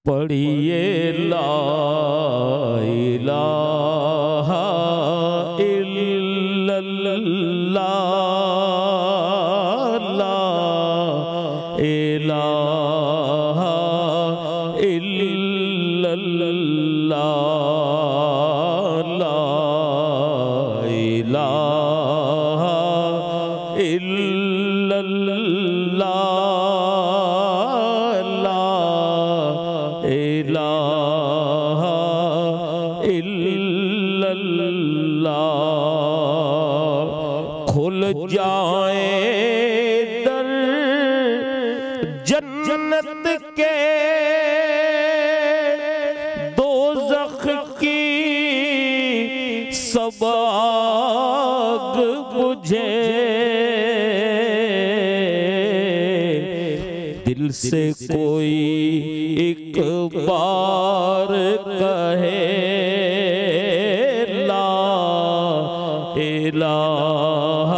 پڑھیے لا الہ الا اللہ لا الہ الا اللہ لا الہ الا اللہ لا الہ الا اللہ کھل جائیں در جنت کے دوزخ کی سب آگ بجھے دل سے کوئی ایک بار کہے لا الہ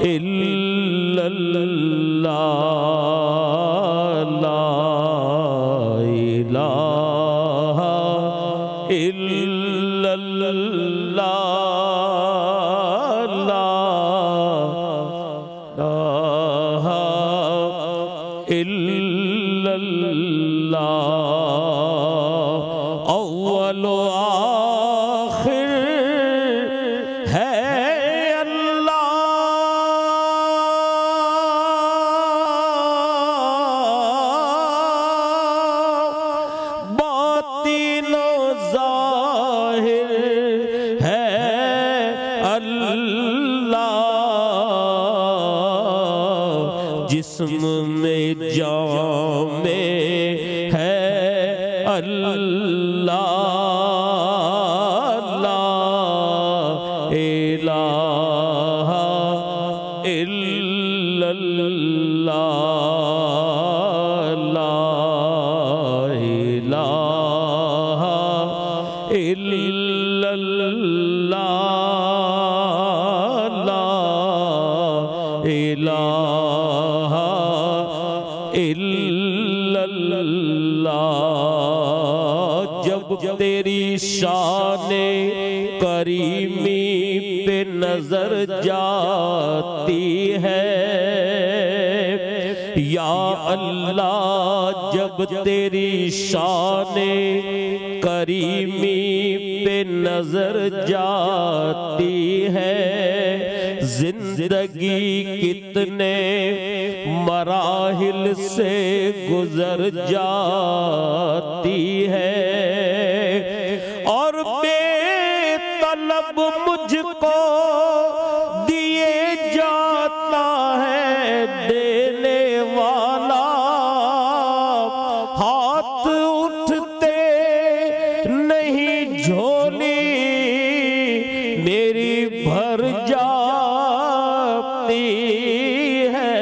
الا اللہ لا الہ الا اللہ لا الہ الا اللہ اول و آخر ہے اللہ باطن و ظاہر ہے اللہ جسم میں جان میں ہے اللہ لا الہ الا اللہ لا الہ الا اللہ لا الہ الا اللہ جب تیری شان کریمی پہ نظر جاتی ہے یا اللہ جب تیری شان کریمی پہ نظر جاتی ہے زندگی کتنے مراحل سے گزر جاتی ہے اور بے طلب مجھ کو دیے جاتا ہے دینے والا ہاتھ اٹھتے نہیں جھولی میری بھر جاتی ہے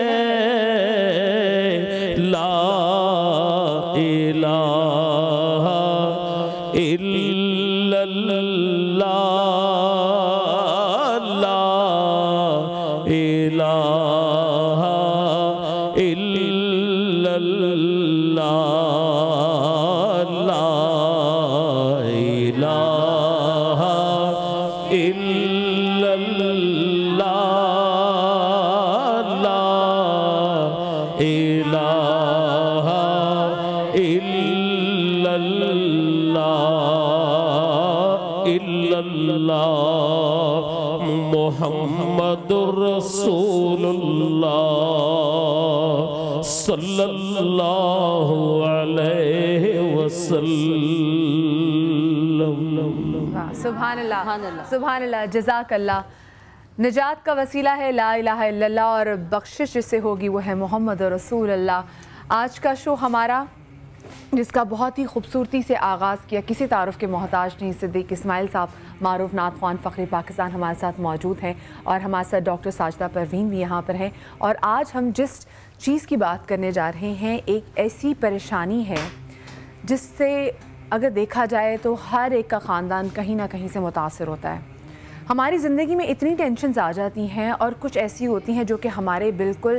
لا الہ الا اللہ لا الہ الا اللہ لا الہ الا اللہ لا الہ الا اللہ محمد رسول اللہ صلی اللہ علیہ وسلم سبحان اللہ سبحان اللہ جزاک اللہ نجات کا وسیلہ ہے لا الہ الا اللہ اور بخشش جس سے ہوگی وہ ہے محمد رسول اللہ آج کا شو ہمارا جس کا بہت ہی خوبصورتی سے آغاز کیا کسی تعارف کے محتاج نہیں صدیق اسماعیل صاحب معروف نعت خوان فخر پاکستان ہمارے ساتھ موجود ہیں اور ہمارے ساتھ ڈاکٹر ساجدہ پروین بھی یہاں پر ہیں اور آج ہم جس چیز کی بات کرنے جا رہے ہیں ایک ایسی پریشانی ہے جس سے اگر دیکھا جائے تو ہر ایک کا خاندان کہیں نہ کہیں سے متاثر ہوتا ہے ہماری زندگی میں اتنی ٹینشنز آ جاتی ہیں اور کچھ ایسی ہوتی ہیں جو کہ ہمارے بالکل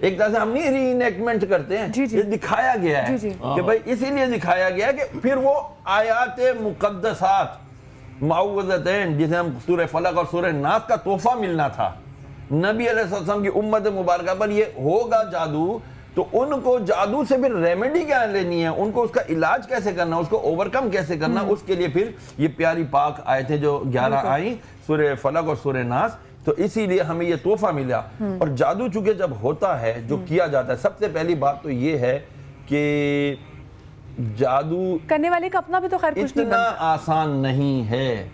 ایک طرح سے ہم نہیں ری انیکٹمنٹ کرتے ہیں, یہ دکھایا گیا ہے کہ بھائی اسی لیے دکھایا گیا ہے کہ پھر وہ آیات مقدسات معوذتین جسے ہم سورہ فلق اور سورہ ناس کا تحفہ ملنا تھا نبی علیہ السلام کی امت مبارکہ پر, یہ ہوگا جادو تو ان کو جادو سے پھر ریمیڈی کیا لینی ہے, ان کو اس کا علاج کیسے کرنا, اس کو اوورکم کیسے کرنا, اس کے لیے پھر یہ پیاری پاک آیتیں جو 11 آئیں سورہ فلق اور سورہ ناس. تو اسی لیے ہمیں یہ تحفہ ملا. اور جادو چونکہ جب ہوتا ہے جو کیا جاتا ہے, سب سے پہلی بات تو یہ ہے کہ جادو کرنے والے کا اپنا بھی تو خیر کچھ نہیں اتنا آسان نہیں ہے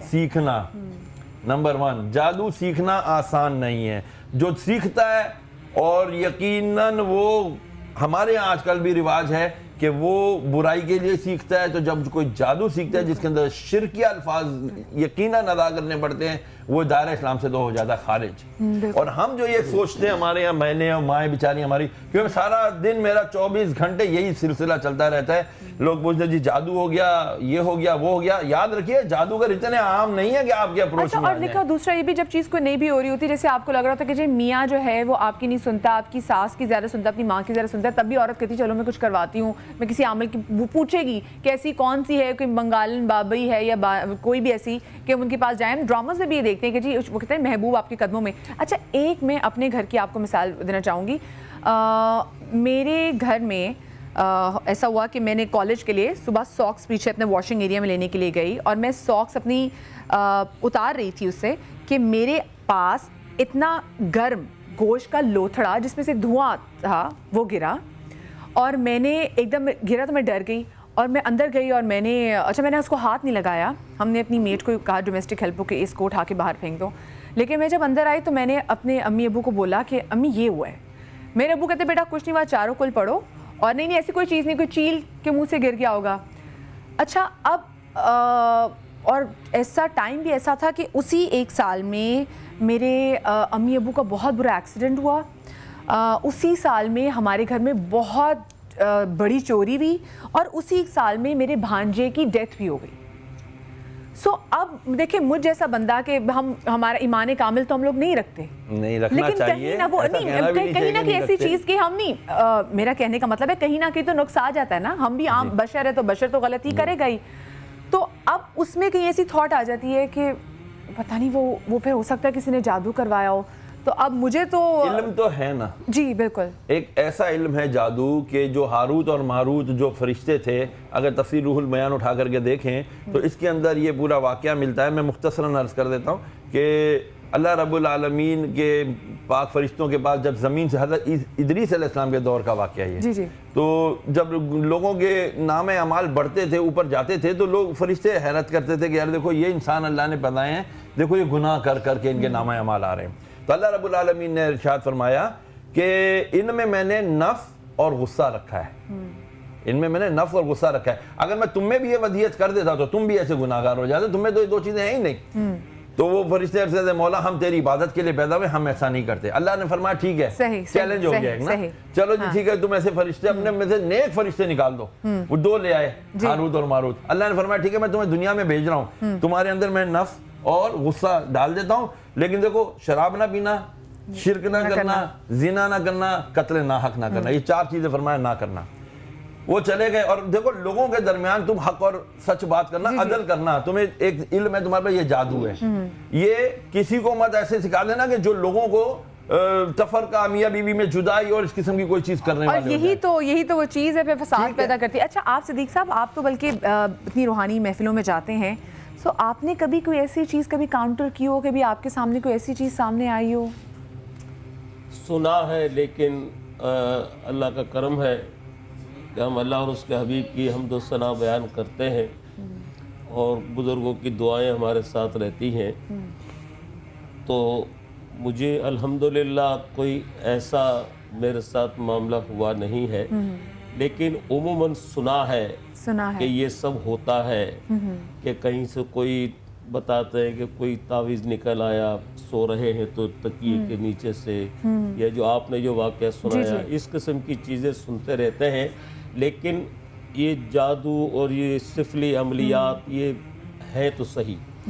سیکھنا. نمبر 1, جادو سیکھنا آسان نہیں ہے. جو سیکھتا ہے اور یقیناً وہ ہمارے یہاں آج کل بھی رواج ہے کہ وہ برائی کے لیے سیکھتا ہے, تو جب کوئی جادو سیکھتا ہے جس کے اندر شرکیہ الفاظ یقیناً ادا کرنے پڑتے ہیں, وہ دائرہ اسلام سے تو ہو جاتا ہے خارج. اور ہم جو یہ سوچتے ہیں, ہمارے یہاں بہنیں اور مائیں بیچاری ہماری, کیونکہ سارا دن میرا 24 گھنٹے یہی سلسلہ چلتا رہتا ہے, لوگ پوچھتے ہیں جی جادو ہو گیا, یہ ہو گیا, وہ ہو گیا. یاد رکھیے جادوگر اتنے عام نہیں ہے کہ آپ کے اپروچ میں. اور دیکھو دوسرا یہ بھی, جب چیز کوئی نہیں بھی ہو رہی ہوتی, جیسے آپ کو لگ رہا تھا کہ جی میاں جو ہے وہ آپ کی نہیں سنتا, آپ کی ساس کی زیادہ سنتا, اپنی ماں کی زیادہ سنتا ہے, تب بھی عورت کہتی چلو میں کچھ کرواتی ہوں, میں کسی عامل کی پوچھے گی کہ ایسی کون سی ہے, کوئی بنگالن بابئی ہے یا کوئی بھی ایسی, کہ ان کے پاس جائیں. ڈرامہ سے بھی یہ دیکھتے ہیں کہ جی وہ کہتے ہیں محبوب آپ کے قدموں میں. اچھا ایک میں اپنے گھر کی آپ کو مثال دینا چاہوں گی. میرے گھر میں ایسا ہوا کہ میں نے کالج کے لیے صبح ساکس پیچھے اپنے واشنگ ایریا میں لینے کے لیے گئی, اور میں ساکس اپنی اتار رہی تھی اس سے کہ میرے پاس اتنا گرم گوشت کا لوتھڑا جس میں سے دھواں تھا وہ گرا, اور میں نے ایک دم گرا تو میں ڈر گئی, اور میں اندر گئی اور میں نے اس کو ہاتھ نہیں لگایا. ہم نے اپنی میٹ کو کہا ڈومیسٹک ہیلپ کو کہ اس کو اٹھا کے باہر پھینک دو. لیکن میں جب اندر آئی تو میں نے اپنے امی ابو کو بولا کہ امی یہ ہوا ہے. میرے ابو کہتے بیٹا کچھ نہیں ہوا, چاروں کل پڑھو, اور نہیں ایسی کوئی چیز نہیں, کوئی چیل کے منہ سے گر گیا ہوگا. اچھا اب اور ایسا ٹائم بھی ایسا تھا کہ اسی 1 سال میں میرے امی ابو کا بہت برا ایکسیڈنٹ ہوا. اسی سال میں ہمارے گھر میں بہت بڑی چوری ہوئی, اور اسی سال میں میرے بھانجے کی ڈیتھ بھی ہو گئی. سو اب دیکھیں مجھ جیسا بندہ کہ ہمارا ایمان کامل تو ہم لوگ نہیں رکھتے, لیکن کہیں نہ وہ کہیں نہ کہ ایسی چیز کہ ہم نہیں, میرا کہنے کا مطلب ہے کہیں نہ کہیں تو نقص آ جاتا ہے نا, ہم بھی عام بشر ہے تو بشر تو غلطی کرے گا ہی. تو اب اس میں کہیں ایسی تھاٹ آ جاتی ہے کہ پتہ نہیں وہ پھر ہو سکتا ہے کسی نے جادو کروایا ہو. تو اب مجھے تو علم تو ہے نا, جی بالکل, ایک ایسا علم ہے جادو کہ جو ہاروت اور ماروت جو فرشتے تھے, اگر تفسیر روح البیان اٹھا کر کے دیکھیں تو اس کے اندر یہ پورا واقعہ ملتا ہے. میں مختصراً عرض کر دیتا ہوں کہ اللہ رب العالمین کے پاک فرشتوں کے پاس جب زمین سے حضرت ادریس علیہ السلام کے دور کا واقعہ ہے, تو جب لوگوں کے نام اعمال بڑھتے تھے, اوپر جاتے تھے, تو لوگ فرشتے حیرت کرتے تھے کہ یار دیکھو یہ انسان اللہ نے بنائے ہیں, دیکھو یہ گناہ کر کر کے ان کے نام اعمال آ رہے ہیں. تو اللہ رب العالمین نے ارشاد فرمایا کہ ان میں نے نفس اور غصہ رکھا ہے, ان میں نے نفس اور غصہ رکھا ہے. اگر میں تم میں بھی یہ وضعیت کر دیتا تو تم بھی ایسے گناہگار ہو جاتے, تم میں تو یہ 2 چیزیں ہیں ہی نہیں. تو وہ فرشتے عرض کرتے مولا ہم تیری عبادت کے لیے پیدا ہوئے, ہم ایسا نہیں کرتے. اللہ نے فرمایا ٹھیک ہے, چیلنج ہو گیا ایک نا, چلو جی ٹھیک ہے, تم ایسے فرشتے اپنے میں سے نیک فرشتے نکال دو. وہ 2 لے آئے, ہاروت اور ماروت. اللہ نے فرمایا ٹھیک ہے, میں تمہیں دنیا میں بھیج رہا ہوں, تمہارے اندر میں نفس اور غصہ ڈال دیتا ہوں, لیکن دیکھو شراب نہ پینا, شرک نہ کرنا, زنا نہ کرنا, قتل ناحق نہ کرنا, یہ 4 چیزیں فرمایا نہ کرنا. وہ چلے گئے, اور دیکھو لوگوں کے درمیان تم حق اور سچ بات کرنا, عدل کرنا, تمہیں ایک علم ہے تمہارے پاس, یہ جادو ہے. یہ کسی کو مت ایسے سکھا دینا کہ جو لوگوں کو تفرقہ, میاں بیوی میں جدائی اور اس قسم کی کوئی چیز کرنے والے, اور یہی تو وہ چیز ہے پھر فساد پیدا کرتی ہے. اچھا آپ صدیق صاحب, آپ تو بلکہ اتنی روحانی محفلوں میں جاتے ہیں, سو آپ نے کبھی کوئی ایسی چیز کبھی کاؤنٹر کی ہو, کبھی آپ کے سامنے کوئی ایسی چیز سامنے آئی ہو؟ سنا ہے, لیکن اللہ کا کرم ہے کہ ہم اللہ اور اس کے حبیب کی حمد و ثنا بیان کرتے ہیں, اور بزرگوں کی دعائیں ہمارے ساتھ رہتی ہیں. تو مجھے الحمدللہ کوئی ایسا میرے ساتھ معاملہ ہوا نہیں ہے, لیکن عموماً سنا ہے کہ یہ سب ہوتا ہے, کہ کہیں سے کوئی بتاتے ہیں کہ کوئی تعویذ نکل آیا, سو رہے ہیں تو تکیے کے نیچے سے, یا جو آپ نے جو واقعہ سنایا, اس قسم کی چیزیں سنتے رہتے ہیں. لیکن یہ جادو اور یہ سفلی عملیات یہ ہے تو صحیح,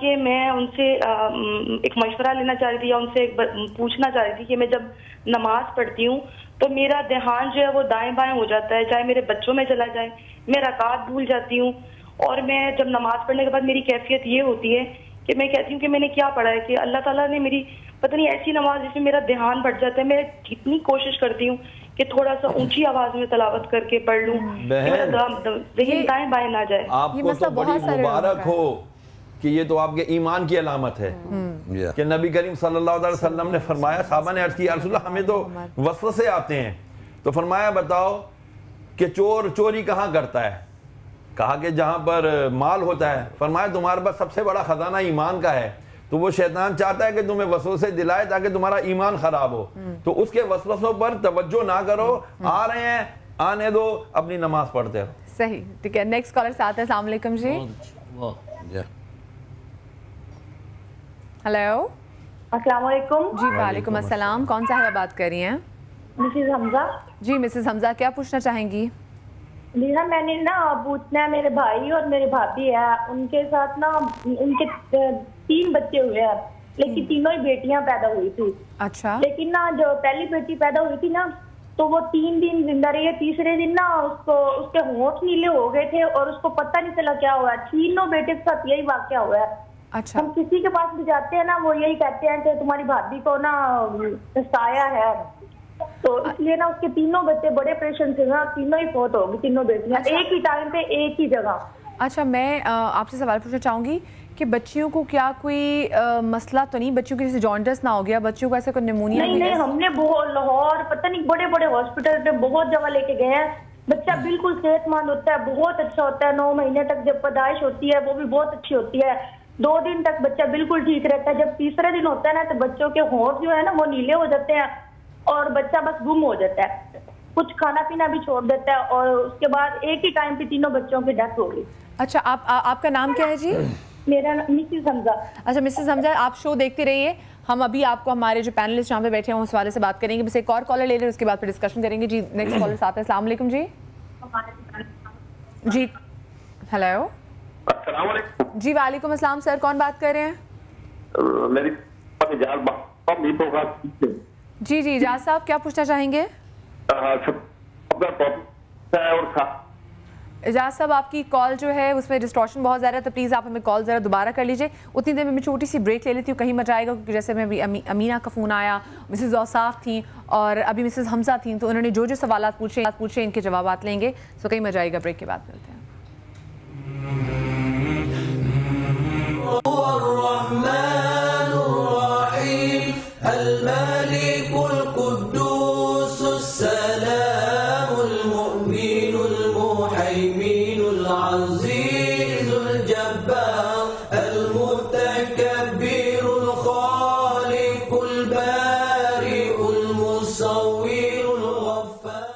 کہ میں ان سے ایک مشورہ لینا چاہ رہی تھی یا ان سے پوچھنا چاہ رہی تھی کہ میں جب نماز پڑھتی ہوں تو میرا دھیان جو ہے وہ دائیں بائیں ہو جاتا ہے، چاہے میرے بچوں میں چلا جائے، میں رکعات بھول جاتی ہوں، اور میں جب نماز پڑھنے کے بعد میری کیفیت یہ ہوتی ہے کہ میں کہتی ہوں کہ میں نے کیا پڑھا ہے، کہ اللہ تعالیٰ نے میری پتہ نہیں ایسی نماز جس میں میرا دھیان بڑھ جاتا ہے، میں کتنی کوشش کرتی ہوں کہ تھوڑا سا اونچی آواز میں تلاوت کر کے پڑھ لوں لیکن دائیں بائیں نہ جائے. آپ کو تو بڑی مبارک ہو کہ یہ تو آپ کے ایمان کی علامت ہے کہ نبی کریم صلی اللہ علیہ وسلم نے فرمایا، صحابہ نے عرض کی یا رسول اللہ ہمیں تو وسوسے آتے ہیں، تو فرمایا بتاؤ کہ چور چوری کہاں کرتا ہے؟ کہا کہ جہاں پر مال ہوتا ہے. فرمایا تمہارے پاس سب سے بڑا خزانہ ایمان کا ہے، تو وہ شیطان چاہتا ہے کہ تمہیں وسوسے دلائے تاکہ تمہارا ایمان خراب ہو، تو اس کے وسوسوں پر توجہ نہ کرو، آ رہے ہیں آنے دو، اپنی نماز پڑھتے رہو. صحیح، ٹھیک ہے. نیکسٹ کالر ساتھ ہے. السلام علیکم جی. ہیلو السلام علیکم. جی وعلیکم السلام. کون صاحبہ بات کر رہی ہیں؟ مسز حمزہ. جی مسز حمزہ، کیا پوچھنا چاہیں گی؟ لینا میں نے نا پوچھنا ہے، میرے بھائی اور میرے بھابھی ہے، ان کے ساتھ نا ان کے 3 بچے ہوئے ہیں، لیکن تینوں ہی بیٹیاں پیدا ہوئی تھی. اچھا. لیکن نا جو پہلی بیٹی پیدا ہوئی تھی نا تو وہ 3 دن زندہ رہی ہے، تیسرے دن نا اس کے ہونٹ نیلے ہو گئے تھے اور اس کو پتہ نہیں چلا کیا ہوا ہے. تینوں بیٹے کے ساتھ یہی واقعہ ہوا ہے. اچھا. ہم کسی کے پاس بھی جاتے ہیں نا وہ یہی کہتے ہیں کہ تمہاری بھابھی کو نا سایہ ہے، تو اس لیے نا اس کے تینوں بچے بڑے پریشان تھے نا، تینوں ہی فوت ہو گئی، تینوں بیٹیاں ایک ہی ٹائم پہ ایک ہی جگہ. اچھا میں آپ سے سوال پوچھنا چاہوں گی کہ بچیوں کو کیا کوئی مسئلہ تو نہیں، بچیوں کی جیسے جانڈس نہ ہو گیا، بچیوں کو ایسے کوئی نیمونیا؟ نہیں، ہم نے لاہور پتہ نہیں بڑے بڑے ہاسپٹل پہ بہت جگہ لے کے گئے ہیں. بچہ بالکل صحت مند ہوتا ہے، بہت اچھا ہوتا ہے، 9 مہینے تک جب پیدائش ہوتی ہے وہ بھی بہت اچھی ہوتی ہے، 2 دن تک بچہ بالکل ٹھیک رہتا ہے. جب تیسرے دن ہوتا ہے نا تو بچوں کے ہونٹ جو ہے نا وہ نیلے ہو جاتے ہیں اور بچہ بس گم ہو جاتا ہے، کچھ کھانا پینا بھی چھوڑ دیتا ہے، اور اس کے بعد ایک ہی ٹائم پہ تینوں بچوں کی ڈیتھ ہو گئی. اچھا آپ کا نام کیا ہے جی؟ میرا نام مسز حمزہ. اچھا مسز حمزہ، آپ شو دیکھتے رہیے، ہم ابھی آپ کو ہمارے جو پینلسٹ یہاں پہ بیٹھے ہیں اس والے سے بات کریں گے، بس ایک اور کالر لے لیں اس کے بعد پھر ڈسکشن کریں گے. جی نیکسٹ کالر ساتھ ہے. السلام علیکم جی. جی ہیلو. السلام علیکم. جی وعلیکم السلام سر، کون بات کر رہے ہیں؟ میری جی اجاز صاحب کیا پوچھنا چاہیں گے؟ اجاز صاحب آپ کی کال جو ہے اس میں ڈسٹورشن بہت زیادہ ہے، تو پلیز آپ ہمیں کال ذرا دوبارہ کر لیجئے. اتنی دیر میں چھوٹی سی بریک لے لیتی ہوں، کہیں مت جائے گا، کیونکہ جیسے میں ابھی امینہ کا فون آیا، مسز اوصاف تھیں اور ابھی مسز حمزہ تھیں، تو انہوں نے جو سوالات پوچھے ان کے جوابات لیں گے، سو کہیں مت جائے گا، بریک کے بعد ملتے ہیں. الرحمن الرحيم الملك القدوس السلام المؤمن المهيمن العزيز الجبار المتكبر الخالق البارئ المصور الغفار.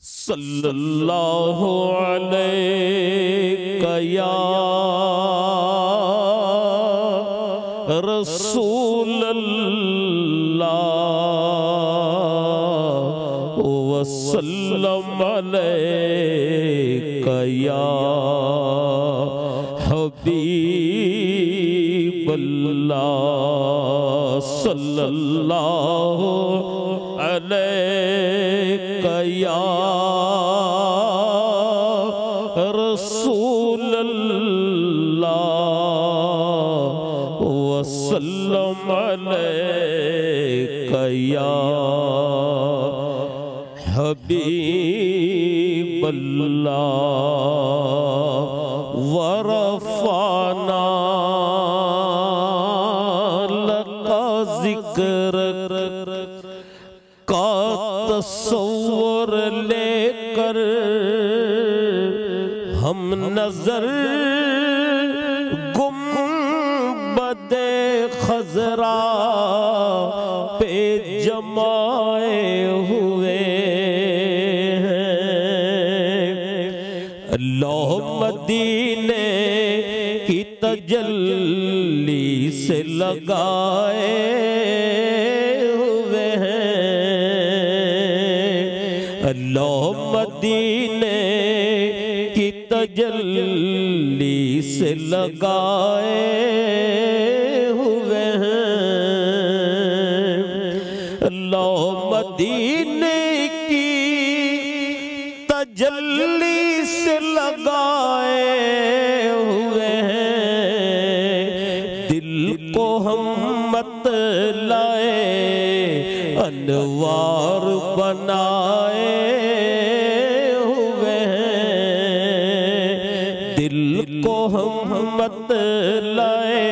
صلی اللہ علیہ یا رسول اللہ وسلم علیک یا حبیب اللہ صلی اللہ علیک یا رسول اللہ وسلم علیک یا حبیب اللہ ورفعنا لک ذکرک کا تصور لے کر ہم نظر گنبد خضرا پہ جمائے ہوئے ہیں. اللہ مدینے کی تجلی سے لگائے ہوئے ہیں. اللہ مدینے کی تجلی سے لگائے ہوئے ہیں اللہ مدینے کی تجلی سے لگائے ہوئے ہیں دل کو ہم مت لائے انوار بنائے ہوئے ہیں دل کو ہم مت لائے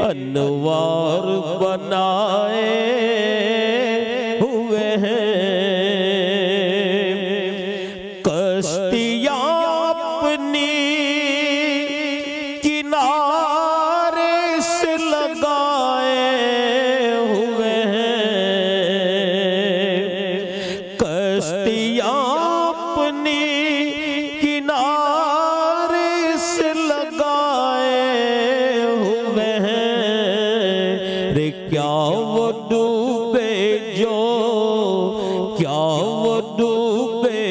انوار بنائے ہوئے ہیں کشتیاں اپنی کنارے سے لگائے ہوئے کشتیاں اپنی کنارے سے لگائے ہوئے ہیں رے کیا وہ ڈوبے کیا وہ ڈوبے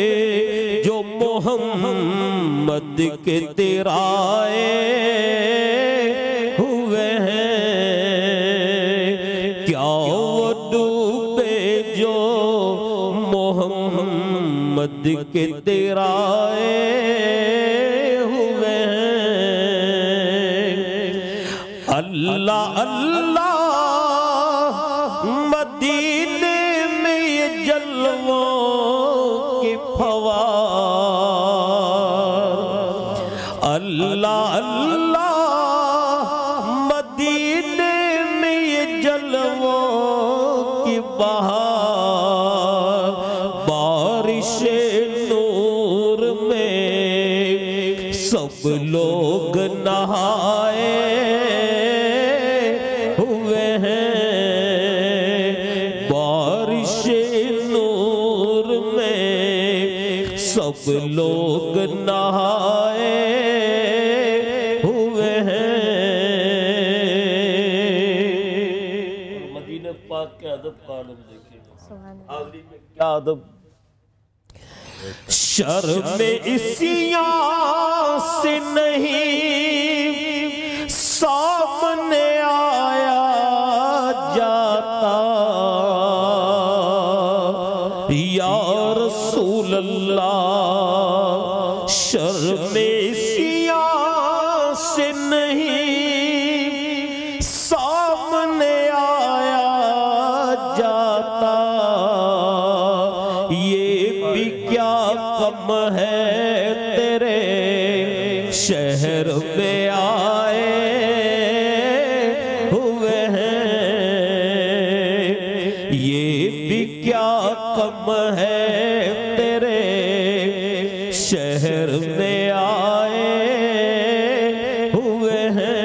جو محمد کے ترائے ہوئے ہیں کیا وہ ڈوبے جو محمد کے ترائے ہوئے ہیں اللہ اللہ مدینے میں یہ جلووں کی فوار اللہ اللہ مدینے میں یہ جلووں کی بہار بارش نور میں سب لوگ نہائے ہوئے ہیں بارش نور میں سب لوگ نہائے ہوئے ہیں مدینہ پاک کے ادب کا عالم دیکھیں حاضری میں کیا ادب شرم عصیاں سے نہیں سامنے آیا جاتا یا رسول اللہ شرم عصیاں سے نہیں سامنے آیا جاتا یہ بھی کیا کم ہے تیرے شہر میں آئے ہوئے ہیں یہ بھی کیا کم ہے تیرے شہر میں آئے ہوئے ہیں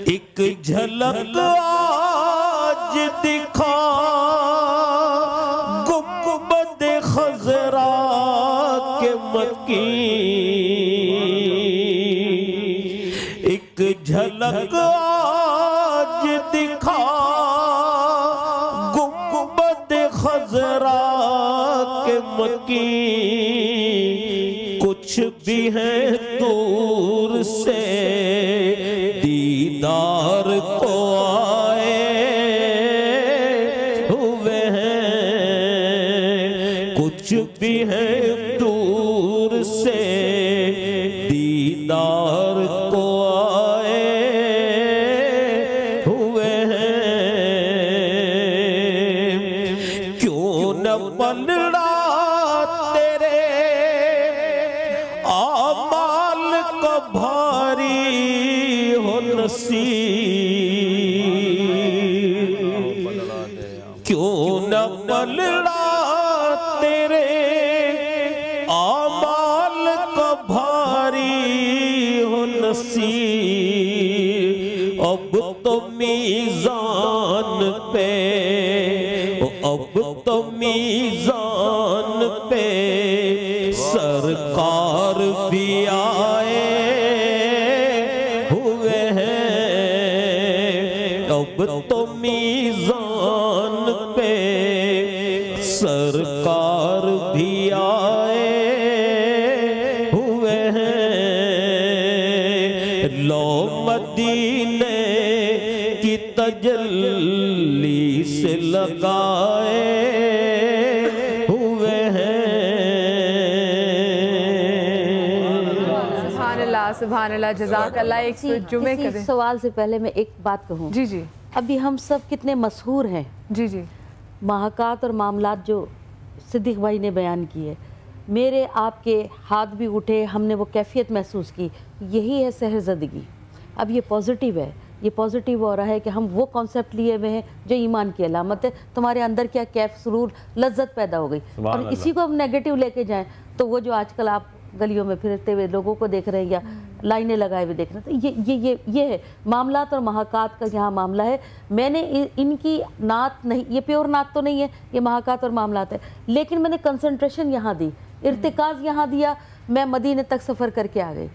ایک جھلک آج دکھا گنبد خضرا کے مکی ایک جھلک آج دکھا گنبد خضرا کے مکی کچھ بھی ہے دور سے دیدار کو آئے ہوئے ہیں کچھ بھی ہے دور سے دیدار کو آئے ہوئے ہیں کیوں نہ پلڑا تیرے اعمال کا بھاری ہو نصیب کیوں نہ پلڑا تیرے اعمال کا بھاری ہو نصیب اب تو میزان پہ اب تو میزان پہ سرکار بھی آئے ہوئے ہیں اب تو میزان پہ سرکار بھی آئے لو مدینے کی تجلی سے لگائے ہوئے ہیں۔ سبحان اللہ، جزاک اللہ۔ ایک جمعے کا دن سوال سے پہلے میں ایک بات کہوں۔ جی جی، ابھی ہم سب کتنے مسحور ہیں۔ جی جی، محاکات اور معاملات جو صدیق بھائی نے بیان کیے، میرے آپ کے ہاتھ بھی اٹھے، ہم نے وہ کیفیت محسوس کی، یہی ہے سحر زدگی۔ اب یہ پازیٹیو ہے، یہ پازیٹیو ہو رہا ہے کہ ہم وہ کانسیپٹ لیے ہوئے ہیں جو ایمان کی علامت ہے۔ تمہارے اندر کیا کیف، سرور، لذت پیدا ہو گئی، اور اسی کو ہم نیگیٹو لے کے جائیں تو وہ جو آج کل آپ گلیوں میں پھرتے ہوئے لوگوں کو دیکھ رہے ہیں یا لائنیں لگائے ہوئے دیکھ رہے ہیں، تو یہ ہے معاملات اور محاکات کا یہاں معاملہ ہے۔ میں نے ان کی نعت نہیں، یہ پیور نعت تو نہیں ہے، یہ محاکات اور معاملات ہے، لیکن میں نے کنسنٹریشن یہاں دی، ارتکاز یہاں دیا، میں مدینے تک سفر کر کے آ گئی۔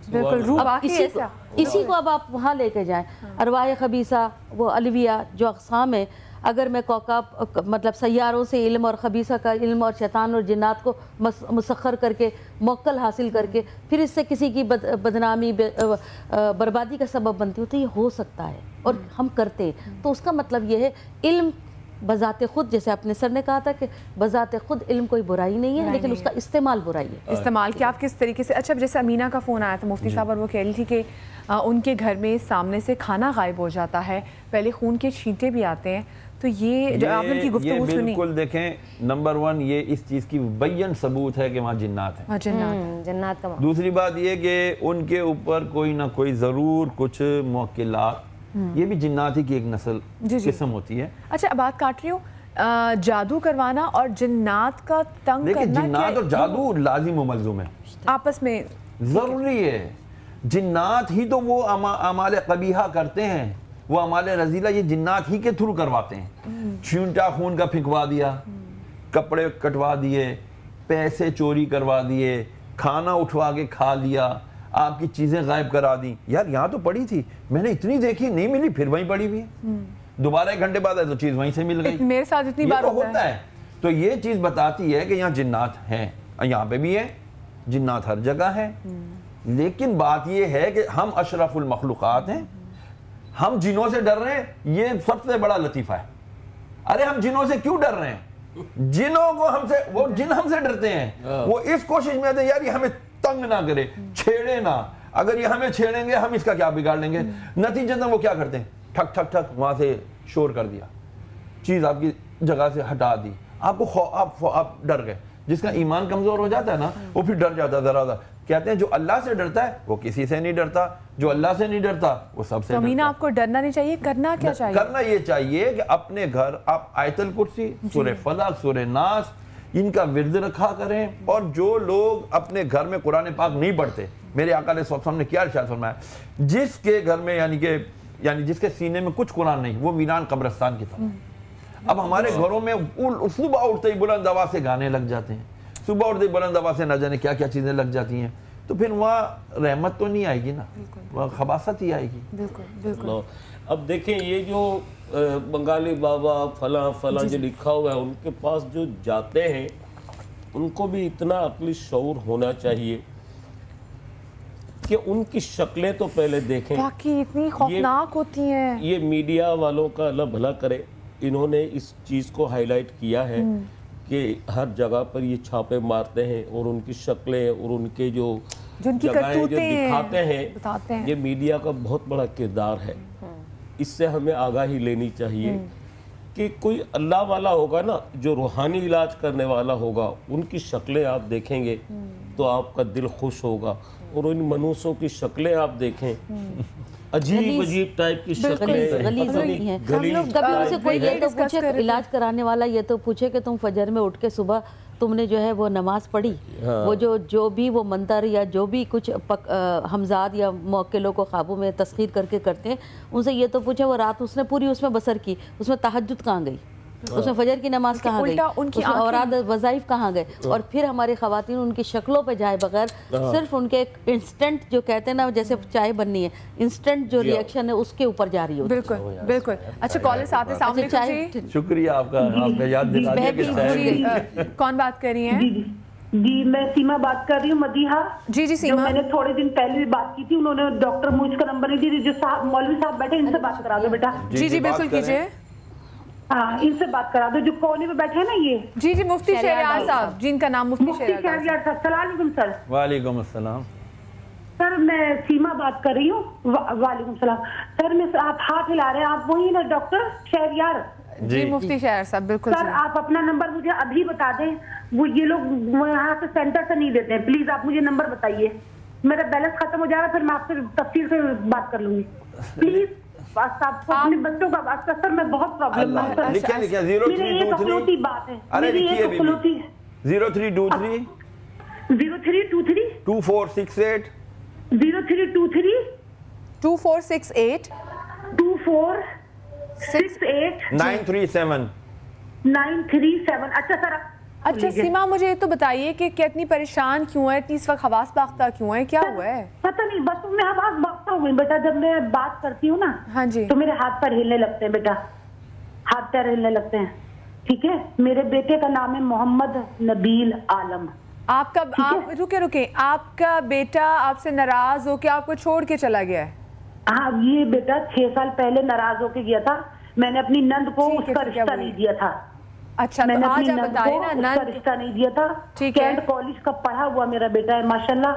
اسی کو اب آپ وہاں لے کے جائیں، ارواح خبیثہ، وہ الویہ جو اقسام ہیں، اگر میں کوکب مطلب سیاروں سے علم اور خبیثہ کا علم اور شیطان اور جنات کو مسخر کر کے، موکل حاصل کر کے، پھر اس سے کسی کی بدنامی بربادی کا سبب بنتی ہو، تو یہ ہو سکتا ہے اور ہم کرتے ہیں۔ تو اس کا مطلب یہ ہے علم بذات خود، جیسے اپنے سر نے کہا تھا کہ بذات خود علم کوئی برائی نہیں ہے، لیکن اس کا استعمال برائی ہے۔ استعمال کیا آپ کس طریقے سے؟ اچھا، جیسے امینہ کا فون آیا تھا مفتی صاحب، اور وہ کہہ رہی تھی کہ ان کے گھر میں سامنے سے کھانا غائب ہو جاتا ہے، پہلے خون کے چھینٹے بھی آتے ہیں، تو یہ جو آپ نے کی گفتگو سنی، بالکل دیکھیں، نمبر 1 یہ اس چیز کی مبین ثبوت ہے کہ وہاں جنات ہیں، جنات کا۔ دوسری بات یہ کہ ان کے اوپر کوئی نہ کوئی ضرور کچھ موکلات، یہ بھی جنات ہی کی ایک نسل قسم ہوتی ہے۔ اچھا، بات کاٹ رہی ہوں، جادو کروانا اور جنات کا تنگ کرنا، دیکھیں جنات اور جادو لازم و ملزوم ہے، آپس میں ضروری ہے۔ جنات ہی تو وہ اعمال قبیحہ کرتے ہیں، وہ اعمال رذیلہ یہ جنات ہی کے تھرو کرواتے ہیں۔ چھینٹا خون کا پھینکوا دیا، کپڑے کٹوا دیے، پیسے چوری کروا دیے، کھانا اٹھوا کے کھا لیا، آپ کی چیزیں غائب کرا دیں۔ یار یہاں تو پڑی تھی، میں نے اتنی دیکھی، نہیں ملی، پھر وہیں پڑی ہوئی ہے، دوبارہ 1 گھنٹے بعد ہے تو چیز وہیں سے مل گئی۔ میرے ساتھ اتنی بار ہوتا ہے۔ تو یہ چیز بتاتی ہے کہ یہاں جنات ہیں، یہاں پہ بھی ہے، جنات ہر جگہ ہیں، لیکن بات یہ ہے کہ ہم اشرف المخلوقات ہیں، ہم جنوں سے ڈر رہے ہیں، یہ سب سے بڑا لطیفہ ہے۔ ارے ہم جنوں سے کیوں ڈر رہے ہیں؟ جنوں کو ہم سے، وہ جن ہم سے ڈرتے ہیں، وہ اس کوشش میں آتے ہیں یار یہ ہمیں تنگ نہ کرے، چھیڑے نہ، اگر یہ ہمیں چھیڑیں گے ہم اس کا کیا بگاڑ لیں گے۔ نتیجتاً وہ کیا کرتے ہیں، ٹھک ٹھک ٹھک وہاں سے شور کر دیا، چیز آپ کی جگہ سے ہٹا دی، آپ ڈر گئے۔ جس کا ایمان کمزور ہو جاتا ہے نا، وہ پھر ڈر جاتا ہے ذرا ذرا۔ کہتے ہیں جو اللہ سے ڈرتا ہے وہ کسی سے نہیں ڈرتا، جو اللہ سے نہیں ڈرتا وہ سب سے ڈرتا ہے۔ امینہ، آپ کو ڈرنا نہیں چاہیے، کرنا کیا چاہیے؟ کرنا یہ چاہیے کہ اپنے گھر آپ آیت الکرسی، سورہ فلق، سورہ ناس، ان کا ورد رکھا کریں۔ اور جو لوگ اپنے گھر میں قرآن پاک نہیں پڑھتے، میرے آقا علیہ السلام نے کیا ارشاد فرمایا، جس کے گھر میں یعنی جس کے سینے میں کچھ قرآن نہیں، وہ ویران قبرستان کی طرح۔ اب ہمارے گھروں میں صبح اٹھتے ہی بلند آواز سے گانے لگ جاتے ہیں، صبح اٹھتے ہی بلند آواز سے نہ جانے کیا کیا چیزیں لگ جاتی ہیں، تو پھر وہاں رحمت تو نہیں آئے گی نا، وہاں خباثت ہی آئے گی۔ بالکل۔ اب دیکھیں یہ جو بنگالی بابا فلاں فلاں جو لکھا ہوا ہے، ان کے پاس جو جاتے ہیں ان کو بھی اتنا عقلی شعور ہونا چاہیے کہ ان کی شکلیں تو پہلے دیکھیں، واقعی اتنی خوفناک ہوتی ہیں۔ یہ میڈیا والوں کا اللہ بھلا کرے، انہوں نے اس چیز کو ہائی لائٹ کیا ہے کہ ہر جگہ پر یہ چھاپے مارتے ہیں، اور ان کی شکلیں اور ان کے جو جگہیں جو دکھاتے ہیں، یہ میڈیا کا بہت بڑا کردار ہے۔ اس سے ہمیں آگاہی لینی چاہیے کہ کوئی اللہ والا ہوگا نا، جو روحانی علاج کرنے والا ہوگا، ان کی شکلیں آپ دیکھیں گے تو آپ کا دل خوش ہوگا، اور ان منوسوں کی شکلیں آپ دیکھیں، عجیب عجیب ٹائپ کی شکلیں، غلیظ ہوتی ہیں۔ ہم لوگ کبھی ان سے کوئی یہ تو پوچھے، علاج کرانے والا یہ تو پوچھے کہ تم فجر میں اٹھ کے صبح تم نے جو ہے وہ نماز پڑھی، وہ جو بھی وہ منتر یا جو بھی کچھ ہمزاد یا موکلوں کو خوابوں میں تسخیر کر کے کرتے ہیں، ان سے یہ تو پوچھے وہ رات اس نے پوری اس میں بسر کی، اس میں تہجد کہاں گئی، اس میں فجر کی نماز کہاں گئی، اس میں اوراد وظائف کہاں گئے؟ اور پھر ہماری خواتین ان کی شکلوں پہ جائے بغیر صرف ان کے انسٹنٹ جو کہتے ہیں نا، جیسے چائے بننی ہے، انسٹنٹ جو ریئیکشن ہے اس کے اوپر جاری ہوتی ہے۔ بالکل بالکل۔ اچھا، کالر ساتھ ہیں، السلام علیکم جی۔ شکریہ آپ کا، آپ نے یاد دلا دیا کہ کون بات کر رہی ہیں؟ جی میں سیما بات کر رہی ہوں، مدیحہ جی جی سیما، میں نے تھوڑے دن پہلے بھی بات کی تھی، انہوں نے ڈاکٹر مجھ کا نمبر نہیں دی، جو صاحب مولوی صاحب بیٹھے ان سے بات کرا دو بیٹا. جی جی بالکل کیجیے. ہاں ان سے بات کرا دو جو کونے میں بیٹھے ہیں نا یہ. جی جی مفتی شہریار صاحب، جن کا نام مفتی شہریار صاحب. السلام علیکم سر. وعلیکم السلام. سر میں سیما بات کر رہی ہوں. وعلیکم السلام. سر میں آپ ہاتھ ہلا رہے ہیں، آپ وہی نا ڈاکٹر شہریار؟ جی مفتی شہریار صاحب بالکل. سر آپ اپنا نمبر مجھے ابھی بتا دیں، وہ یہ لوگ یہاں سے سینٹر سے نہیں دیتے ہیں، پلیز آپ مجھے نمبر بتائیے، میرا بیلنس ختم ہو جائے گا، پھر میں آپ سے تفصیل سے بات کر لوں گی پلیز. آپ کو اپنے بچوں کا واسطہ سر میں بہت پرابلم ہے سر، میری ایک اکلوتی بات ہے، میری ایک اکلوتی 0323 0323 2468 0323 2468 2468 937 937. اچھا سر. اچھا سیما مجھے یہ تو بتائیے کہ اتنی پریشان کیوں ہے، اس وقت حواس باختہ کیوں ہے، کیا ہوا ہے؟ پتہ نہیں، بس میں حواس باختہ ہوں بیٹا، جب میں بات کرتی ہوں نا ہاں جی تو میرے ہاتھ پیر ہلنے لگتے ہیں بیٹا، ہاتھ پیر ہلنے لگتے ہیں. ٹھیک ہے، میرے بیٹے کا نام ہے محمد نبیل عالم. آپ کا رکے آپ کا بیٹا آپ سے ناراض ہو کے آپ کو چھوڑ کے چلا گیا ہے؟ ہاں یہ بیٹا 6 سال پہلے ناراض ہو کے گیا تھا، میں نے اپنی نند کو اس کا رشتہ نہیں دیا تھا. اچھا میں نے تو اپنی آج آپ نند بتائیں کو نا، اس کا رشتہ نہیں دیا تھا. کینٹ کالج کا پڑھا ہوا میرا بیٹا ہے ماشاءاللہ،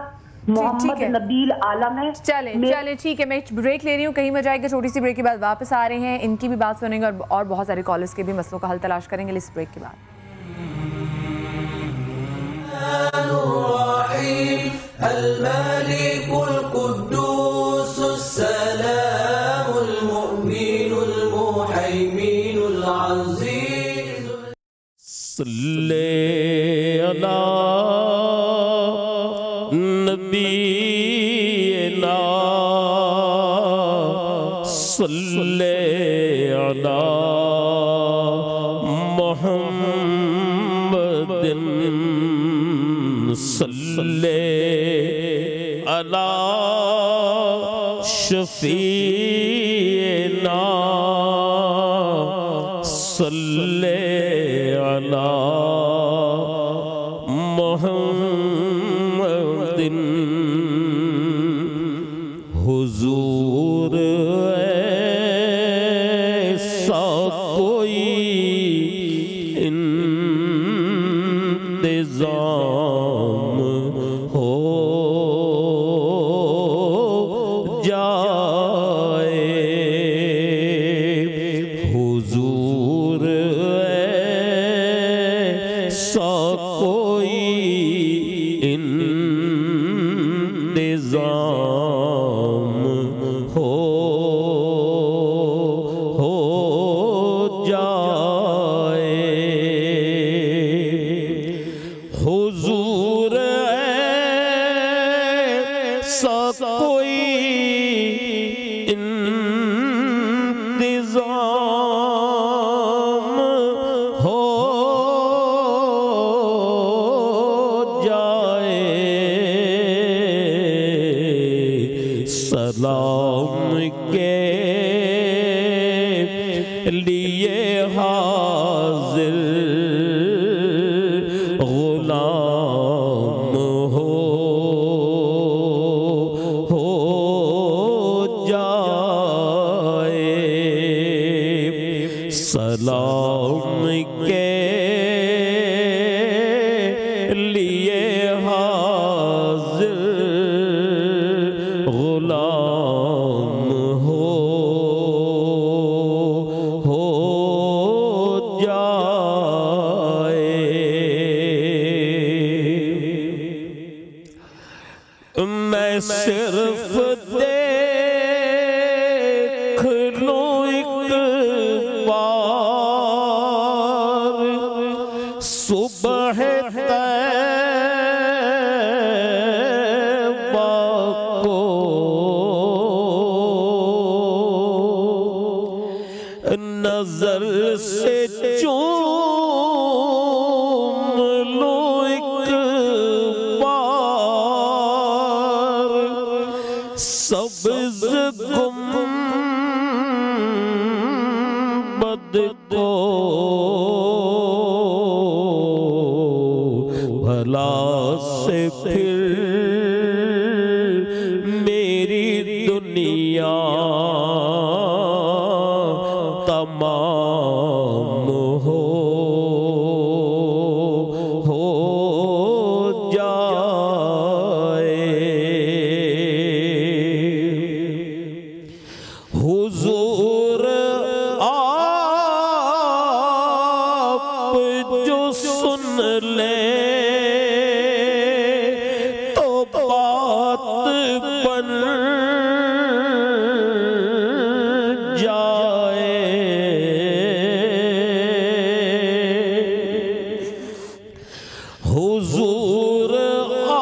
محمد نبیل عالم ہے. چلیں ٹھیک ہے، میں بریک لے رہی ہوں، کہیں میں جائے گا، چھوٹی سی بریک کے بعد واپس آ رہے ہیں، ان کی بھی بات سنیں گے اور بہت سارے کالرز کے بھی مسئلوں کا حل تلاش کریں گے اس بریک کے بعد. الملك القدوس السلام المؤمن المهيمن العزيز. صلی علی نبینا صلی علی محمد صلی علی شفیعنا صلی علی محمد. حضور ایسا کوئی انتظام ہو جائے، حضور ایسا کوئی انتظام ہو جائے، حضور ایسا کوئی انتظام ہو جائے. سلام کے لیے حاضر غلام ہو جائے. سلام کے لیے حاضر غلام ہو جائے. میں صرف دیکھ لوں ایک بار صبح طیبہ کو، نظر سے چوم لوں ایک بار سبز گنبد کو، بھلا سے پھر میری دنیا تمام ہو جائے. حضور آپ جو سن لے تو بات بن جائے. حضور آپ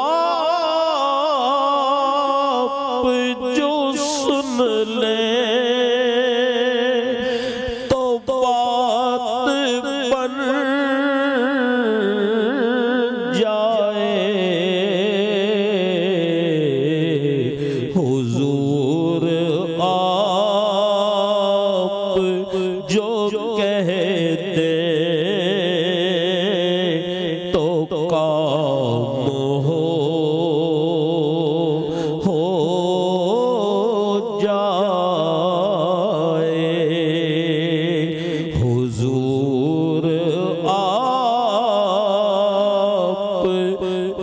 جو سن لے تو بات بن جائے. حضور آپ جو کہتے تو کام ہو جائے. حضور آپ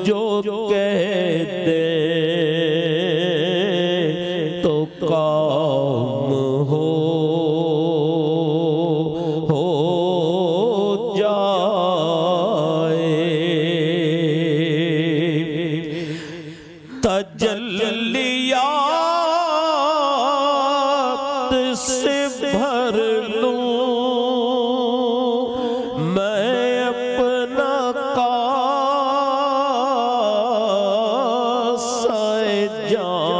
جو کہتے تو کام ہو جائے. تجلیات سے بھر لوں میں اپنا کاسہ جان.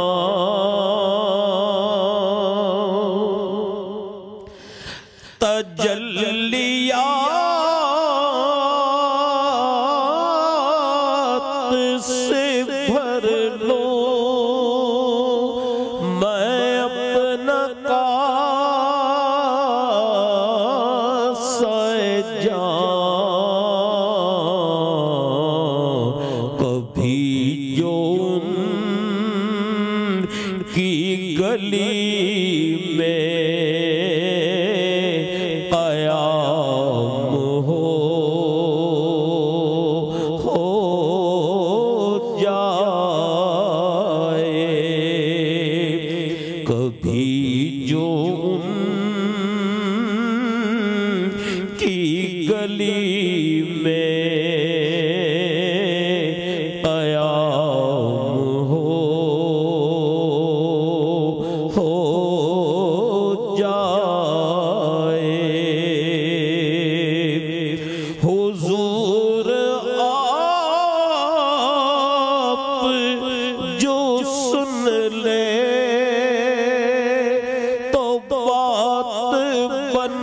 تجلیات سے بھر لوں میں اپنا کاسہ جان. کبھی جو ان کی گلی میں قیام ہو جائے. کبھی جو ان کی گلی میں قیام ہو جائے. حضور آپ جو سن لے تو بات بن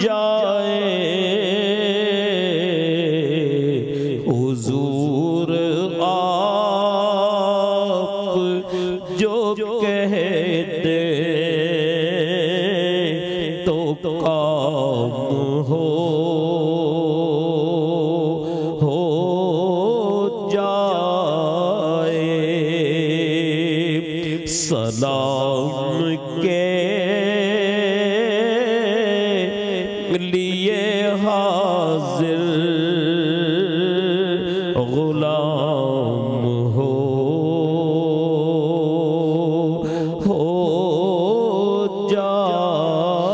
جائے. حضور آپ جو کہتے تو کام ہو جائے. سلام کے لیے حاضر غلام ہو جائے.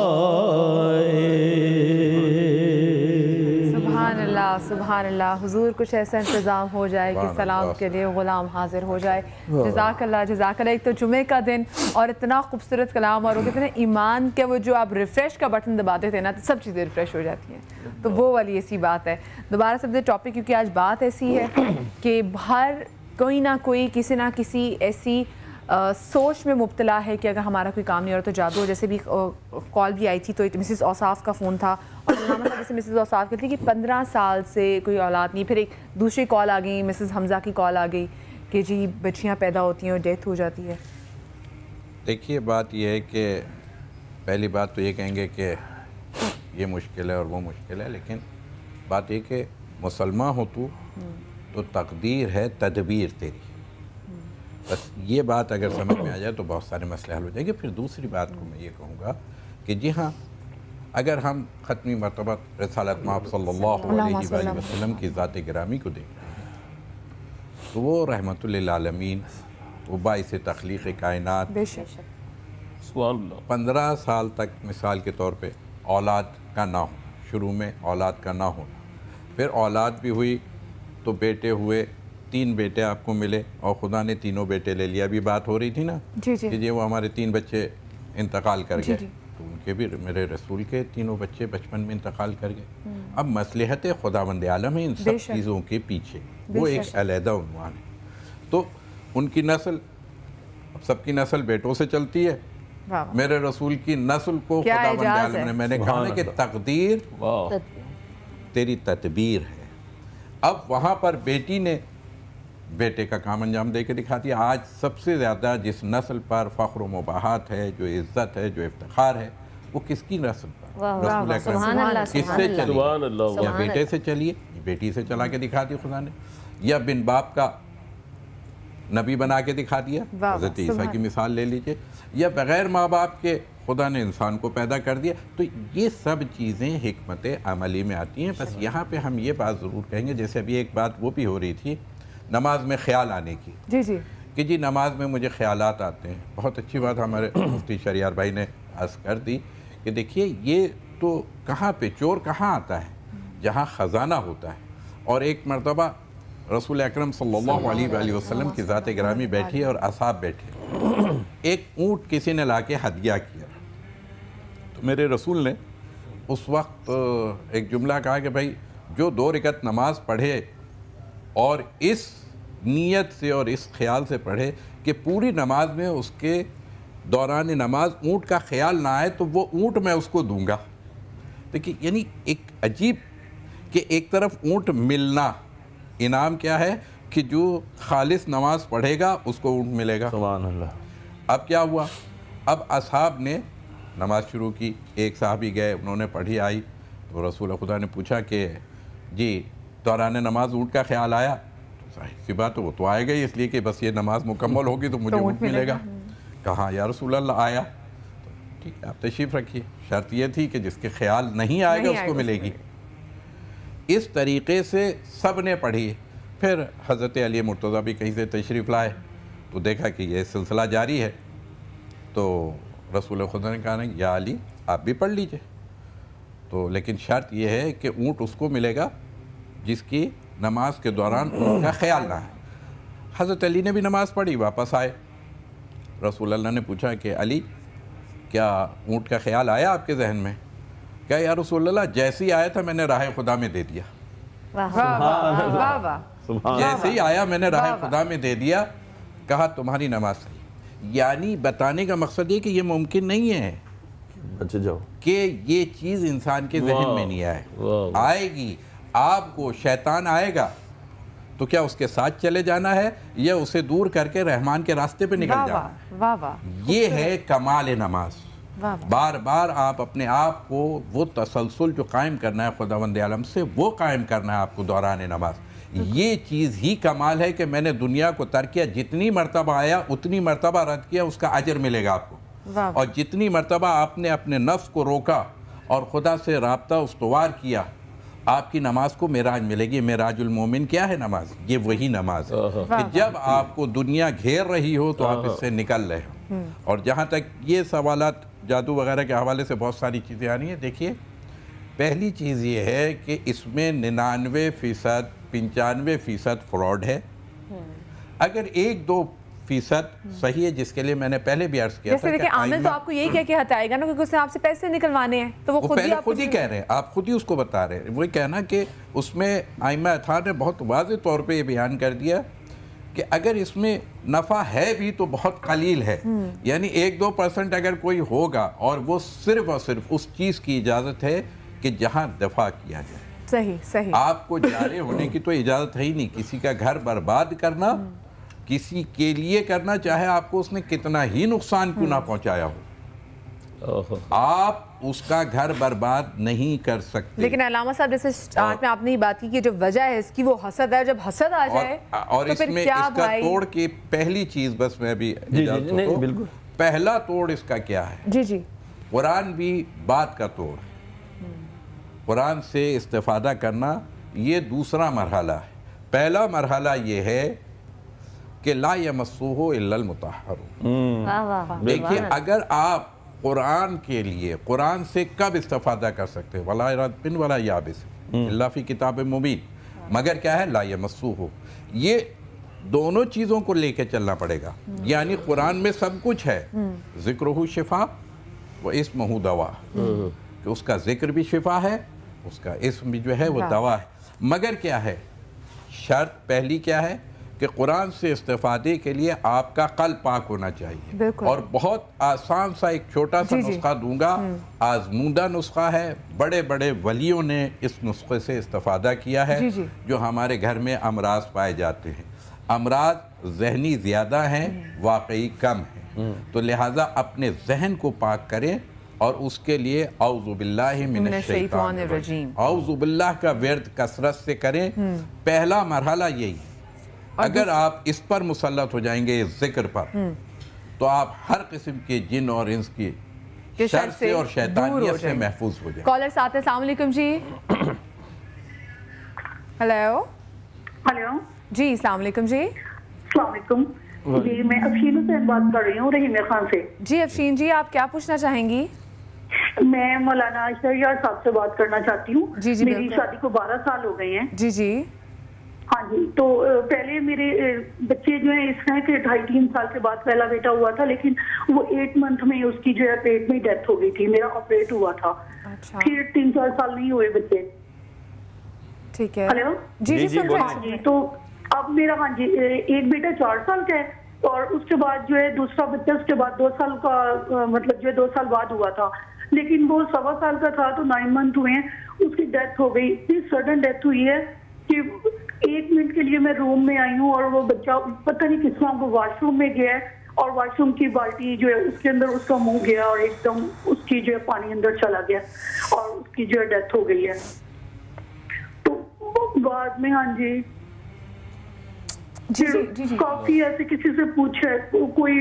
سبحان اللہ سبحان اللہ. حضور کچھ ایسا انتظام ہو جائے کہ سلام کے لیے غلام حاضر ہو جائے. جزاک اللہ جزاک اللہ. ایک تو جمعے کا دن اور اتنا خوبصورت کلام، اور وہ کہتے ہیں ایمان کے وہ جو آپ ریفریش کا بٹن دباتے تھے نا تو سب چیزیں ریفریش ہو جاتی ہیں. تو وہ والی ایسی بات ہے. دوبارہ سے ٹاپک کیونکہ آج بات ایسی ہے کہ ہر کوئی نہ کوئی کسی نہ کسی ایسی سوچ میں مبتلا ہے کہ اگر ہمارا کوئی کام نہیں ہو رہا تو جادو. جیسے بھی کال بھی آئی تھی تو مسز اوصاف کا فون تھا اور علامہ صاحب جیسے مسز اوصاف کہتی کہ 15 سال سے کوئی اولاد نہیں. پھر ایک دوسری کال آ گئی، مسز حمزہ کی کال آ گئی کہ جی بچیاں پیدا ہوتی ہیں اور ڈیتھ ہو جاتی ہے. دیکھیے بات یہ ہے کہ پہلی بات تو یہ کہیں گے کہ یہ مشکل ہے اور وہ مشکل ہے، لیکن بات یہ کہ مسلمان ہو تو تقدیر ہے تدبیر تیری. بس یہ بات اگر سمجھ میں آ جائے تو بہت سارے مسئلے حل ہو جائیں گے. پھر دوسری بات کو میں یہ کہوں گا کہ جی ہاں، اگر ہم ختمی مرتبہ رسالت مآب صلی اللہ علیہ وآلہ وسلم کی ذات گرامی کو دیکھ رہے ہیں تو وہ رحمت للعالمین، وہ باعث تخلیق کائنات، 15 سال تک مثال کے طور پہ اولاد کا نہ ہو، شروع میں اولاد کا نہ ہونا، پھر اولاد بھی ہوئی تو بیٹے ہوئے، 3 بیٹے آپ کو ملے اور خدا نے تینوں بیٹے لے لیا. ابھی بات ہو رہی تھی نا کہ جی وہ ہمارے 3 بچے انتقال کر گئے، تو ان کے بھی میرے رسول کے تینوں بچے بچپن میں انتقال کر گئے. اب مصلحت خداوند عالم ہے ان سب چیزوں کے پیچھے، وہ ایک علیحدہ عنوان ہے. تو ان کی نسل، سب کی نسل بیٹوں سے چلتی ہے، میرے رسول کی نسل کو خداوند عالم نے، میں نے کہا کہ تقدیر تیری تدبیر ہے. اب وہاں پر بیٹی نے بیٹے کا کام انجام دے کے دکھا دیا. آج سب سے زیادہ جس نسل پر فخر و مباحات ہے، جو عزت ہے، جو افتخار ہے، وہ کس کی نسل پر؟ رسول اکرم. کس سے چلیے؟ یا بیٹے سے چلیے، بیٹی سے چلا کے دکھا دی خدا نے، یا بن باپ کا نبی بنا کے دکھا دیا، حضرت عیسیٰ کی مثال لے لیجئے، یا بغیر ماں باپ کے خدا نے انسان کو پیدا کر دیا. تو یہ سب چیزیں حکمت عملی میں آتی ہیں. بس یہاں پہ ہم یہ بات ضرور کہیں گے، جیسے ابھی ایک بات وہ بھی ہو رہی تھی نماز میں خیال آنے کی، کہ جی نماز میں مجھے خیالات آتے ہیں. بہت اچھی بات ہمارے مفتی شریار بھائی نے عرض کر دی کہ دیکھیے یہ تو کہاں پہ چور کہاں آتا ہے؟ جہاں خزانہ ہوتا ہے. اور ایک مرتبہ رسول اکرم صلی اللہ علیہ وآلہ وسلم کی ذات گرامی بیٹھی اور اصحاب بیٹھے، ایک اونٹ کسی نے لا کے ہدیہ کیا. تو میرے رسول نے اس وقت ایک جملہ کہا کہ بھائی جو 2 رکعت نماز پڑھے اور اس نیت سے اور اس خیال سے پڑھے کہ پوری نماز میں اس کے دوران نماز اونٹ کا خیال نہ آئے تو وہ اونٹ میں اس کو دوں گا. دیکھیے یعنی ایک عجیب کہ ایک طرف اونٹ ملنا، انعام کیا ہے کہ جو خالص نماز پڑھے گا اس کو اونٹ ملے گا. سبحان اللہ. اب کیا ہوا؟ اب اصحاب نے نماز شروع کی، ایک صحابی گئے، انہوں نے پڑھی آئی تو رسول خدا نے پوچھا کہ جی دوران نماز اونٹ کا خیال آیا؟ تو ظاہر سی بات وہ تو آئے گا ہی، اس لیے کہ بس یہ نماز مکمل ہوگی تو مجھے اونٹ ملے گا. کہا یا رسول اللہ آیا. تو ٹھیک ہے آپ تشریف رکھیے. شرط یہ تھی کہ جس کے خیال نہیں آئے گا اس کو ملے گی. اس طریقے سے سب نے پڑھی. پھر حضرت علی مرتضیٰ بھی کہیں سے تشریف لائے تو دیکھا کہ یہ سلسلہ جاری ہے. تو رسول خدا نے کہا یا علی آپ بھی پڑھ لیجئے. تو لیکن شرط یہ ہے کہ اونٹ اس کو ملے گا جس کی نماز کے دوران ان کا خیال نہ ہے. حضرت علی نے بھی نماز پڑھی، واپس آئے. رسول اللہ نے پوچھا کہ علی کیا اونٹ کا خیال آیا آپ کے ذہن میں؟ کہا یا رسول اللہ جیسے ہی آیا تھا میں نے راہ خدا میں دے دیا. جیسے ہی آیا میں نے راہ خدا میں دے دیا. کہا تمہاری نماز صحیح. یعنی بتانے کا مقصد یہ کہ یہ ممکن نہیں ہے کہ یہ چیز انسان کے ذہن میں نہیں آئے گی. آپ کو شیطان آئے گا تو کیا اس کے ساتھ چلے جانا ہے یا اسے دور کر کے رحمان کے راستے پہ نکل جانا؟ یہ ہے کمال نماز. بار بار آپ اپنے آپ کو وہ تسلسل جو قائم کرنا ہے خداوند عالم سے، وہ قائم کرنا ہے آپ کو دوران نماز. یہ چیز ہی کمال ہے کہ میں نے دنیا کو ترک کیا، جتنی مرتبہ آیا اتنی مرتبہ رد کیا، اس کا اجر ملے گا آپ کو. اور جتنی مرتبہ آپ نے اپنے نفس کو روکا اور خدا سے رابطہ استوار کیا، آپ کی نماز کو معراج ملے گی. معراج المومن کیا ہے؟ نماز. یہ وہی نماز ہے کہ جب آپ کو دنیا گھیر رہی ہو تو آپ اس سے نکل رہے ہو. اور جہاں تک یہ سوالات جادو وغیرہ کے حوالے سے بہت ساری چیزیں آ رہی ہیں. دیکھیے پہلی چیز یہ ہے کہ اس میں 99% 95% فراڈ ہے. اگر 1-2% صحیح ہے، جس کے لیے میں نے پہلے بھی عرض کیا تھا کہ عامل تو آپ کو یہی کہہ کے ہٹائے گا نا کیونکہ اس نے آپ سے پیسے نکلوانے ہیں تو وہ خود ہی کہہ رہے ہیں، آپ خود ہی اس کو بتا رہے ہیں. وہی کہنا کہ اس میں ائمہ اطہار نے بہت واضح طور پہ یہ بیان کر دیا کہ اگر اس میں نفع ہے بھی تو بہت قلیل ہے. یعنی 1-2% اگر کوئی ہوگا اور وہ صرف اور صرف اس چیز کی اجازت ہے کہ جہاں دفع کیا جائے. صحیح. آپ کو جارے ہونے کی تو اجازت ہے ہی نہیں. کسی کا گھر برباد کرنا، کسی کے لیے کرنا، چاہے آپ کو اس نے کتنا ہی نقصان کیوں نہ پہنچایا ہو. آپ اس کا گھر برباد نہیں کر سکتے. لیکن علامہ صاحب جیسے سٹارٹ میں آپ نے یہ بات کی کہ جو وجہ ہے اس کی وہ حسد ہے, جب حسد آ جائے اور اس میں اس کا توڑ کی پہلی چیز بس میں بھی بالکل پہلا توڑ اس کا کیا ہے؟ جی جی قرآن بھی بات کا توڑ, قرآن سے استفادہ کرنا یہ دوسرا مرحلہ ہے. پہلا مرحلہ یہ ہے کہ لا یمسہ الا المطہرون. دیکھیے اگر آپ قرآن کے لیے قرآن سے کب استفادہ کر سکتے ولا رطب ولا یابس الا فی کتاب مبین, مگر کیا ہے لا یمسہ, یہ دونوں چیزوں کو لے کے چلنا پڑے گا. یعنی قرآن میں سب کچھ ہے, ذکرہ شفا و اسمہ دوا, کہ اس کا ذکر بھی شفا ہے, اس کا اسم بھی جو ہے وہ دوا ہے. مگر کیا ہے شرط پہلی کیا ہے کہ قرآن سے استفادے کے لیے آپ کا قلب پاک ہونا چاہیے. اور بہت آسان سا ایک چھوٹا سا نسخہ دوں گا, آزمودہ نسخہ ہے, بڑے بڑے ولیوں نے اس نسخے سے استفادہ کیا ہے. جو ہمارے گھر میں امراض پائے جاتے ہیں, امراض ذہنی زیادہ ہیں واقعی کم ہیں, تو لہٰذا اپنے ذہن کو پاک کریں اور اس کے لیے اعوذ باللہ من الشیطان الرجیم, اعوذ باللہ کا ورد کثرت سے کریں. پہلا مرحلہ یہی ہے. اگر آپ اس پر مسلط ہو جائیں گے اس ذکر پر, تو آپ ہر قسم کے جن اور انس کی شر سے اور شیطانیت سے محفوظ ہو جائیں. کالر ساتھ ہیں, السلام علیکم جی. ہیلو ہیلو جی السلام علیکم جی. السلام علیکم جی, میں افشین حسین بات کر رہی ہوں رحیم خان سے. جی افشین جی, آپ کیا پوچھنا چاہیں گی؟ میں مولانا شہریار صاحب سے بات کرنا چاہتی ہوں. جی جی, میری شادی کو 12 سال ہو گئے ہیں. جی جی ہاں جی, تو پہلے میرے بچے جو ہیں اس ہیں کہ 2.5-3 سال کے بعد پہلا بیٹا ہوا تھا, لیکن وہ 8 منتھ میں اس کی جو ہے پیٹ میں ڈیتھ ہو گئی تھی. میرا آپریٹ ہوا تھا. پھر 3-4 سال نہیں ہوئے بچے. ٹھیک ہے. ہلو جی جی سن رہے ہیں. تو اب میرا ہاں جی ایک بیٹا 4 سال کا ہے, اور اس کے بعد جو ہے دوسرا بچہ اس کے بعد 2 سال کا مطلب جو ہے 2 سال بعد ہوا تھا, لیکن وہ 1.25 سال کا تھا تو 9 منتھ ہوئے ہیں, اس کی ڈیتھ ہو گئی. اتنی سڈن ڈیتھ ہوئی ہے کہ 1 منٹ کے لیے میں روم میں آئی ہوں اور وہ بچہ پتہ نہیں کس طرح کو واش روم میں گیا ہے, اور واش روم کی بالٹی جو ہے اس کے اندر اس کا منہ گیا اور ایک دم اس کی جو ہے پانی اندر چلا گیا اور اس کی جو ہے ڈیتھ ہو گئی ہے. تو بعد میں ہاں جی کافی ایسے کسی سے پوچھا ہے, کوئی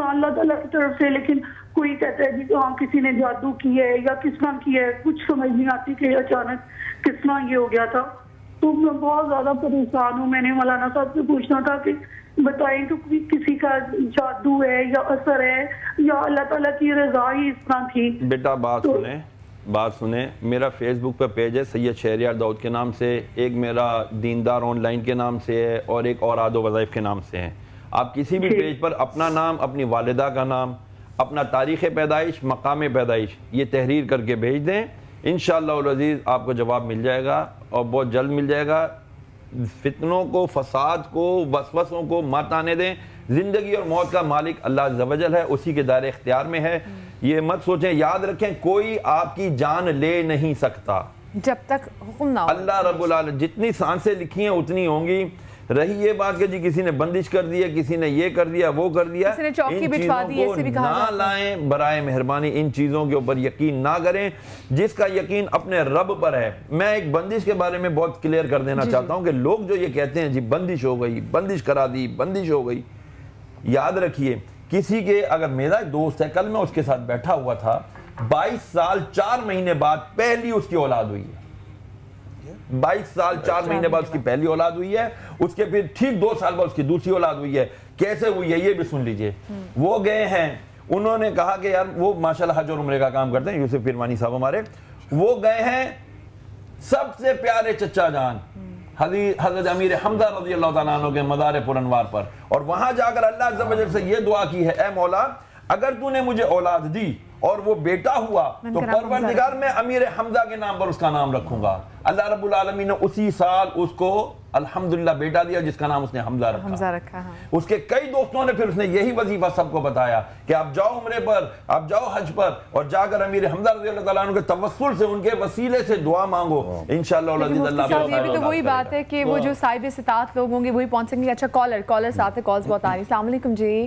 اللہ تعالیٰ کی طرف سے, لیکن کوئی کہتا ہے جی ہاں کسی نے جادو کیا ہے یا کس طرح کیا ہے, کچھ سمجھ نہیں آتی کہ اچانک کس طرح یہ ہو گیا تھا. تو میں بہت زیادہ پریشان ہوں. میں نے مولانا صاحب سے پوچھنا تھا کہ بتائیں کہ کسی کا جادو ہے یا اثر ہے یا اللہ تعالیٰ کی رضا ہی اس طرح تھی. بیٹا بات سنیں, میرا فیس بک پہ پیج ہے سید شہریار داؤد کے نام سے, ایک میرا دیندار آن لائن کے نام سے ہے, اور ایک اوراد و وظائف کے نام سے ہیں. آپ کسی بھی پیج پر اپنا نام, اپنی والدہ کا نام, اپنا تاریخ پیدائش, مقام پیدائش یہ تحریر کر کے بھیج دیں. انشاءاللہ العزیز آپ کو جواب مل جائے گا, اور بہت جلد مل جائے گا. فتنوں کو, فساد کو, وسوسوں کو مت آنے دیں. زندگی اور موت کا مالک اللہ عز و جل ہے, اسی کے دائرے اختیار میں ہے. یہ مت سوچیں, یاد رکھیں کوئی آپ کی جان لے نہیں سکتا جب تک حکم نہ ہو. اللہ رب العالمین, جتنی سانسیں لکھی ہیں اتنی ہوں گی. رہی یہ بات کہ جی کسی نے بندش کر دی ہے, کسی نے یہ کر دیا, وہ کر دیا, کسی نے چوکی بچھوا دی, ایسے بھی کہا نہ لائیں. برائے مہربانی ان چیزوں کے اوپر یقین نہ کریں. جس کا یقین اپنے رب پر ہے. میں ایک بندش کے بارے میں بہت کلیئر کر دینا چاہتا ہوں کہ لوگ جو یہ کہتے ہیں جی بندش ہو گئی, بندش کرا دی, بندش ہو گئی, یاد رکھیے کسی کے, اگر میرا ایک دوست ہے, کل میں اس کے ساتھ بیٹھا ہوا تھا, 22 سال 4 مہینے بعد پہلی اس کی اولاد ہوئی ہے. 22 سال 4 مہینے بعد اس کی پہلی اولاد ہوئی ہے. اس کے پھر ٹھیک 2 سال بعد اس کی دوسری اولاد ہوئی ہے. کیسے ہوئی ہے یہ بھی سن لیجئے. وہ گئے ہیں, انہوں نے کہا کہ یار وہ ماشاءاللہ حج اور عمرے کا کام کرتے ہیں, یوسف پیروانی صاحب ہمارے, وہ گئے ہیں سب سے پیارے چچا جان حضرت امیر حمزہ رضی اللہ تعالیٰ عنہ کے مزار پر انوار پر, اور وہاں جا کر اللہ عز و جل سے یہ دعا کی ہے, اے مولا اگر تو نے مجھے اولاد دی اور وہ بیٹا ہوا تو پروردگار میں امیر حمزہ کے نام پر اس کا نام رکھوں گا. اللہ رب العالمین نے اسی سال اس کو الحمدللہ بیٹا دیا جس کا نام اس نے حمزہ رکھا. اس کے کئی دوستوں نے پھر اس نے یہی وظیفہ سب کو بتایا کہ آپ جاؤ عمرے پر, آپ جاؤ حج پر, اور جا کر امیر حمزہ رضی اللہ تعالیٰ عنہ کے توسل سے, ان کے وسیلے سے دعا مانگو. انشاءاللہ اللہ یہ بھی تو وہی بات ہے کہ وہ جو صاحب استطاعت لوگ ہوں گے وہی پہنچ سکیں گے. اچھا کالر ساتھ ہے, کالز بہت آ رہی. السلام علیکم جی.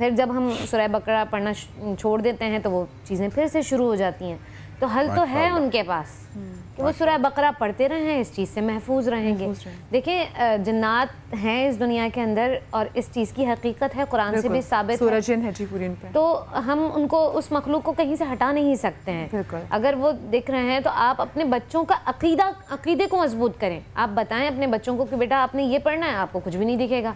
پھر جب ہم سورہ بقرہ پڑھنا چھوڑ دیتے ہیں تو وہ چیزیں پھر سے شروع ہو جاتی ہیں. تو حل تو ہے ان کے پاس کہ وہ سورہ بقرہ پڑھتے رہیں, اس چیز سے محفوظ رہیں گے. دیکھیں جنات ہیں اس دنیا کے اندر اور اس چیز کی حقیقت ہے, قرآن سے بھی ثابت ہے. سورہ جن ہے جی پوری ان پہ. تو ہم ان کو اس مخلوق کو کہیں سے ہٹا نہیں سکتے ہیں. اگر وہ دکھ رہے ہیں تو آپ اپنے بچوں کا عقیدے کو مضبوط کریں. آپ بتائیں اپنے بچوں کو کہ بیٹا آپ نے یہ پڑھنا ہے, آپ کو کچھ بھی نہیں دکھے گا.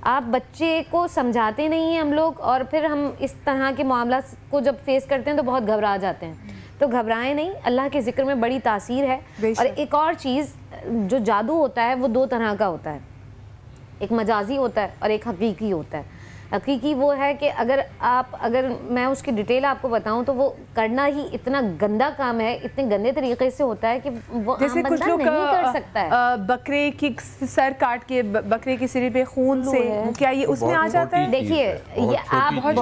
آپ بچے کو سمجھاتے نہیں ہیں ہم لوگ, اور پھر ہم اس طرح کے معاملات کو جب فیس کرتے ہیں تو بہت گھبرا جاتے ہیں. تو گھبرائیں نہیں, اللہ کے ذکر میں بڑی تاثیر ہے. اور ایک اور چیز, جو جادو ہوتا ہے وہ دو طرح کا ہوتا ہے, ایک مجازی ہوتا ہے اور ایک حقیقی ہوتا ہے. حقیقی وہ ہے کہ اگر میں اس کی ڈیٹیل آپ کو بتاؤں تو وہ کرنا ہی اتنا گندا کام ہے, اتنے گندے طریقے سے ہوتا ہے کہ وہ عام بندہ نہیں کر سکتا ہے. بکرے کی سر کاٹ کے بکرے کی سری پہ خون سے, کیا یہ اس میں آ جاتا ہے؟ دیکھیے یہ آپ بہت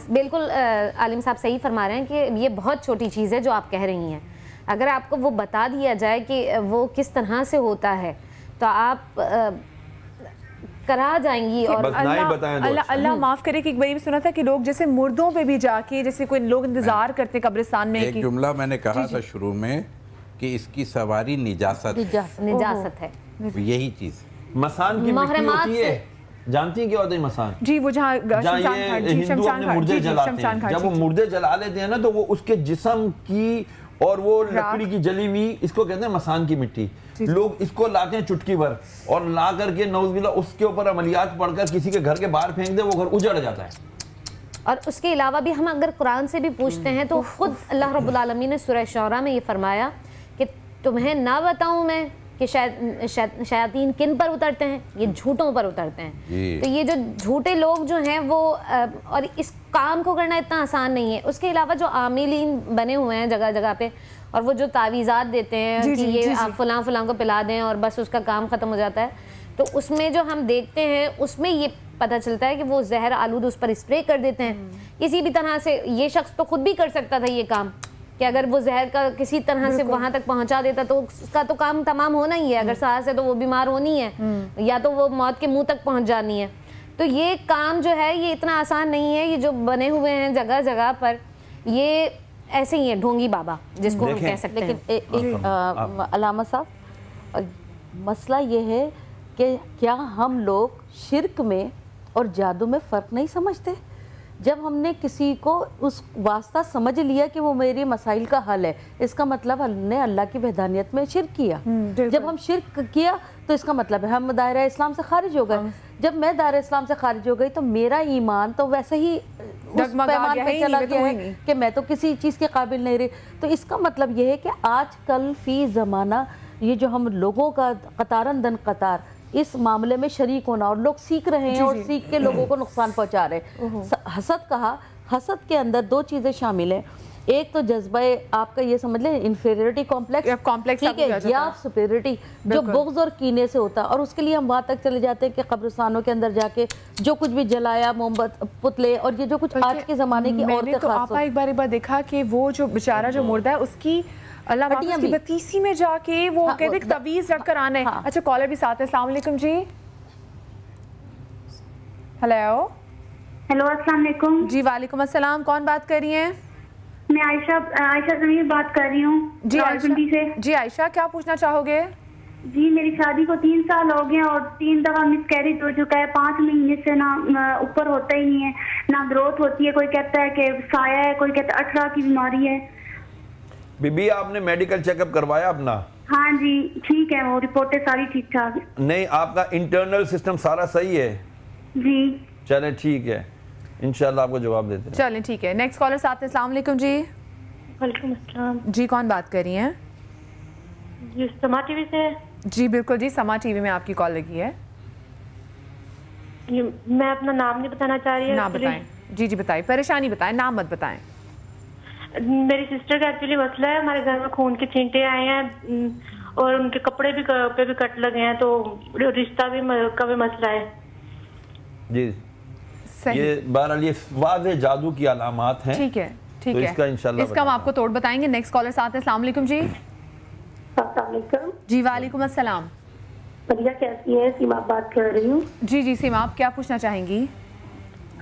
بالکل عالم صاحب صحیح فرما رہے ہیں کہ یہ بہت چھوٹی چیز ہے جو آپ کہہ رہی ہیں. اگر آپ کو وہ بتا دیا جائے کہ وہ کس طرح سے ہوتا ہے تو آپ کرا جائیں گی. اور اللہ معاف کرے کہ ایک بار سنا تھا کہ لوگ جیسے مردوں پہ بھی جا کے, جیسے کوئی لوگ انتظار کرتے قبرستان میں. ایک جملہ میں نے کہا تھا شروع میں کہ اس کی سواری نجاست ہے, یہی چیز. مسان کی مٹی ہوتی ہے, جانتی ہیں کیا ہوتا ہے مسان؟ جی وہ جہاں ہندو اپنے مردے جلاتے ہیں, جب وہ مردے جلا لیتے ہیں نا تو وہ اس کے جسم کی اور وہ لکڑی کی جلی ہوئی, اس کو کہتے ہیں مسان کی مٹی. لوگ اس کو لاتے ہیں چٹکی بھر اور لا کر کے نعوذ باللہ اس کے اوپر عملیات پڑھ کر کسی کے گھر کے باہر پھینک دے, وہ گھر اجڑ جاتا ہے. اور اس کے علاوہ بھی ہم اگر قرآن سے بھی پوچھتے ہیں تو خود اللہ رب العالمین نے سورہ شعراء میں یہ فرمایا کہ تمہیں نہ بتاؤں میں کہ شیاطین کن پر اترتے ہیں, یہ جھوٹوں پر اترتے ہیں. تو یہ جو جھوٹے لوگ جو ہیں وہ, اور اس کام کو کرنا اتنا آسان نہیں ہے. اس کے علاوہ جو عاملین بنے ہوئے ہیں جگہ جگہ پہ, اور وہ جو تعویذات دیتے ہیں کہ یہ آپ فلاں فلاں کو پلا دیں اور بس اس کا کام ختم ہو جاتا ہے, تو اس میں جو ہم دیکھتے ہیں اس میں یہ پتہ چلتا ہے کہ وہ زہر آلود اس پر اسپرے کر دیتے ہیں. کسی بھی طرح سے یہ شخص تو خود بھی کر سکتا تھا یہ کام, کہ اگر وہ زہر کا کسی طرح سے وہاں تک پہنچا دیتا تو اس کا تو کام تمام ہونا ہی ہے. اگر سانس ہے تو وہ بیمار ہونی ہے, یا تو وہ موت کے منہ تک پہنچ جانی ہے. تو یہ کام جو ہے یہ اتنا آسان نہیں ہے. یہ جو بنے ہوئے ہیں جگہ جگہ پر, یہ ایسے ہی ہے ڈھونگی بابا جس کو ہم کہہ سکتے ہیں. لیکن علامہ صاحب, مسئلہ یہ ہے کہ کیا ہم لوگ شرک میں اور جادو میں فرق نہیں سمجھتے؟ جب ہم نے کسی کو اس واسطہ سمجھ لیا کہ وہ میرے مسائل کا حل ہے, اس کا مطلب ہم نے اللہ کی وحدانیت میں شرک کیا. جب ہم شرک کیا تو اس کا مطلب ہے ہم دائرہ اسلام سے خارج ہو گئے. جب میں دائرہ اسلام سے خارج ہو گئی تو میرا ایمان تو ویسے ہی اس پیمان پہ چلا گیا ہے کہ میں تو کسی چیز کے قابل نہیں رہی. تو اس کا مطلب یہ ہے کہ آج کل فی زمانہ یہ جو ہم لوگوں کا قطارن دن قطار اس معاملے میں شریک ہونا, اور لوگ سیکھ رہے ہیں اور سیکھ کے لوگوں کو نقصان پہنچا رہے ہیں. حسد کہا, حسد کے اندر دو چیزیں شامل ہیں. ایک تو جذبہ آپ کا یہ سمجھ لیں انفیریٹی کمپلیکس, ٹھیک ہے, یا سپیریٹی جو بغض اور کینے سے ہوتا ہے. اور اس کے لیے ہم وہاں تک چلے جاتے ہیں کہ قبرستانوں کے اندر جا کے جو کچھ بھی جلایا, موم بت پتلے, اور یہ جو کچھ آج کے زمانے کی عورتیں خاص. آپ ایک بار دیکھا کہ وہ جو بیچارہ جو مردہ ہے اس کی اللہ واپس کی بتیسی میں جا کے وہ کہتے ہیں تعویذ رکھ کر آنا ہے. اچھا کالر بھی ساتھ ہے. السلام علیکم جی. ہیلو السلام علیکم. جی وعلیکم السلام, کون بات کر رہی ہیں؟ میں عائشہ ضمیر بات کر رہی ہوں راولپنڈی سے. جی عائشہ, کیا پوچھنا چاہو گے؟ جی میری شادی کو 3 سال ہو گئے اور 3 دفعہ مس کیریج ہو چکا ہے. 5 مہینے سے نہ اوپر ہوتا ہی نہیں ہے, نہ گروتھ ہوتی ہے. کوئی کہتا ہے کہ سایہ ہے, کوئی کہتا ہے 18 کی بیماری ہے. بی بی آپ نے میڈیکل چیک اپ کروایا اپنا؟ ہاں جی ٹھیک ہے, وہ رپورٹیں ساری ٹھیک ٹھاک. نہیں, آپ کا انٹرنل سسٹم سارا صحیح ہے؟ جی چلیں ٹھیک ہے, انشاءاللہ آپ کو جواب دیتے ہیں. چلیں ٹھیک ہے. نیکسٹ کالر ساتھ ہے. السلام علیکم جی. وعلیکم السلام. جی کون بات کر رہی ہیں؟ جی سما ٹی وی سے. جی بالکل جی, سما ٹی وی میں آپ کی کال لگی ہے. میں اپنا نام نہیں بتانا چاہ رہی. نام بتائیں. جی جی بتائیں, پریشانی بتائیں, نام مت بتائیں. میری سسٹر کا ایکچولی مسئلہ ہے, ہمارے گھر میں خون کے چھینٹے آئے ہیں اور ان کے کپڑے بھی پہ بھی کٹ لگے ہیں, تو رشتہ بھی کا بھی مسئلہ ہے. جی یہ بہرحال یہ واضح جادو کی علامات ہیں. ٹھیک ہے ٹھیک ہے, اس کا انشاءاللہ اس کا ہم آپ کو توڑ بتائیں گے. نیکسٹ کالر ساتھ ہے. السلام علیکم جی. السلام علیکم. جی وعلیکم السلام. بڑھیا, کیسی ہیں؟ سیما بات کر رہی ہوں. جی جی سیما, آپ کیا پوچھنا چاہیں گی؟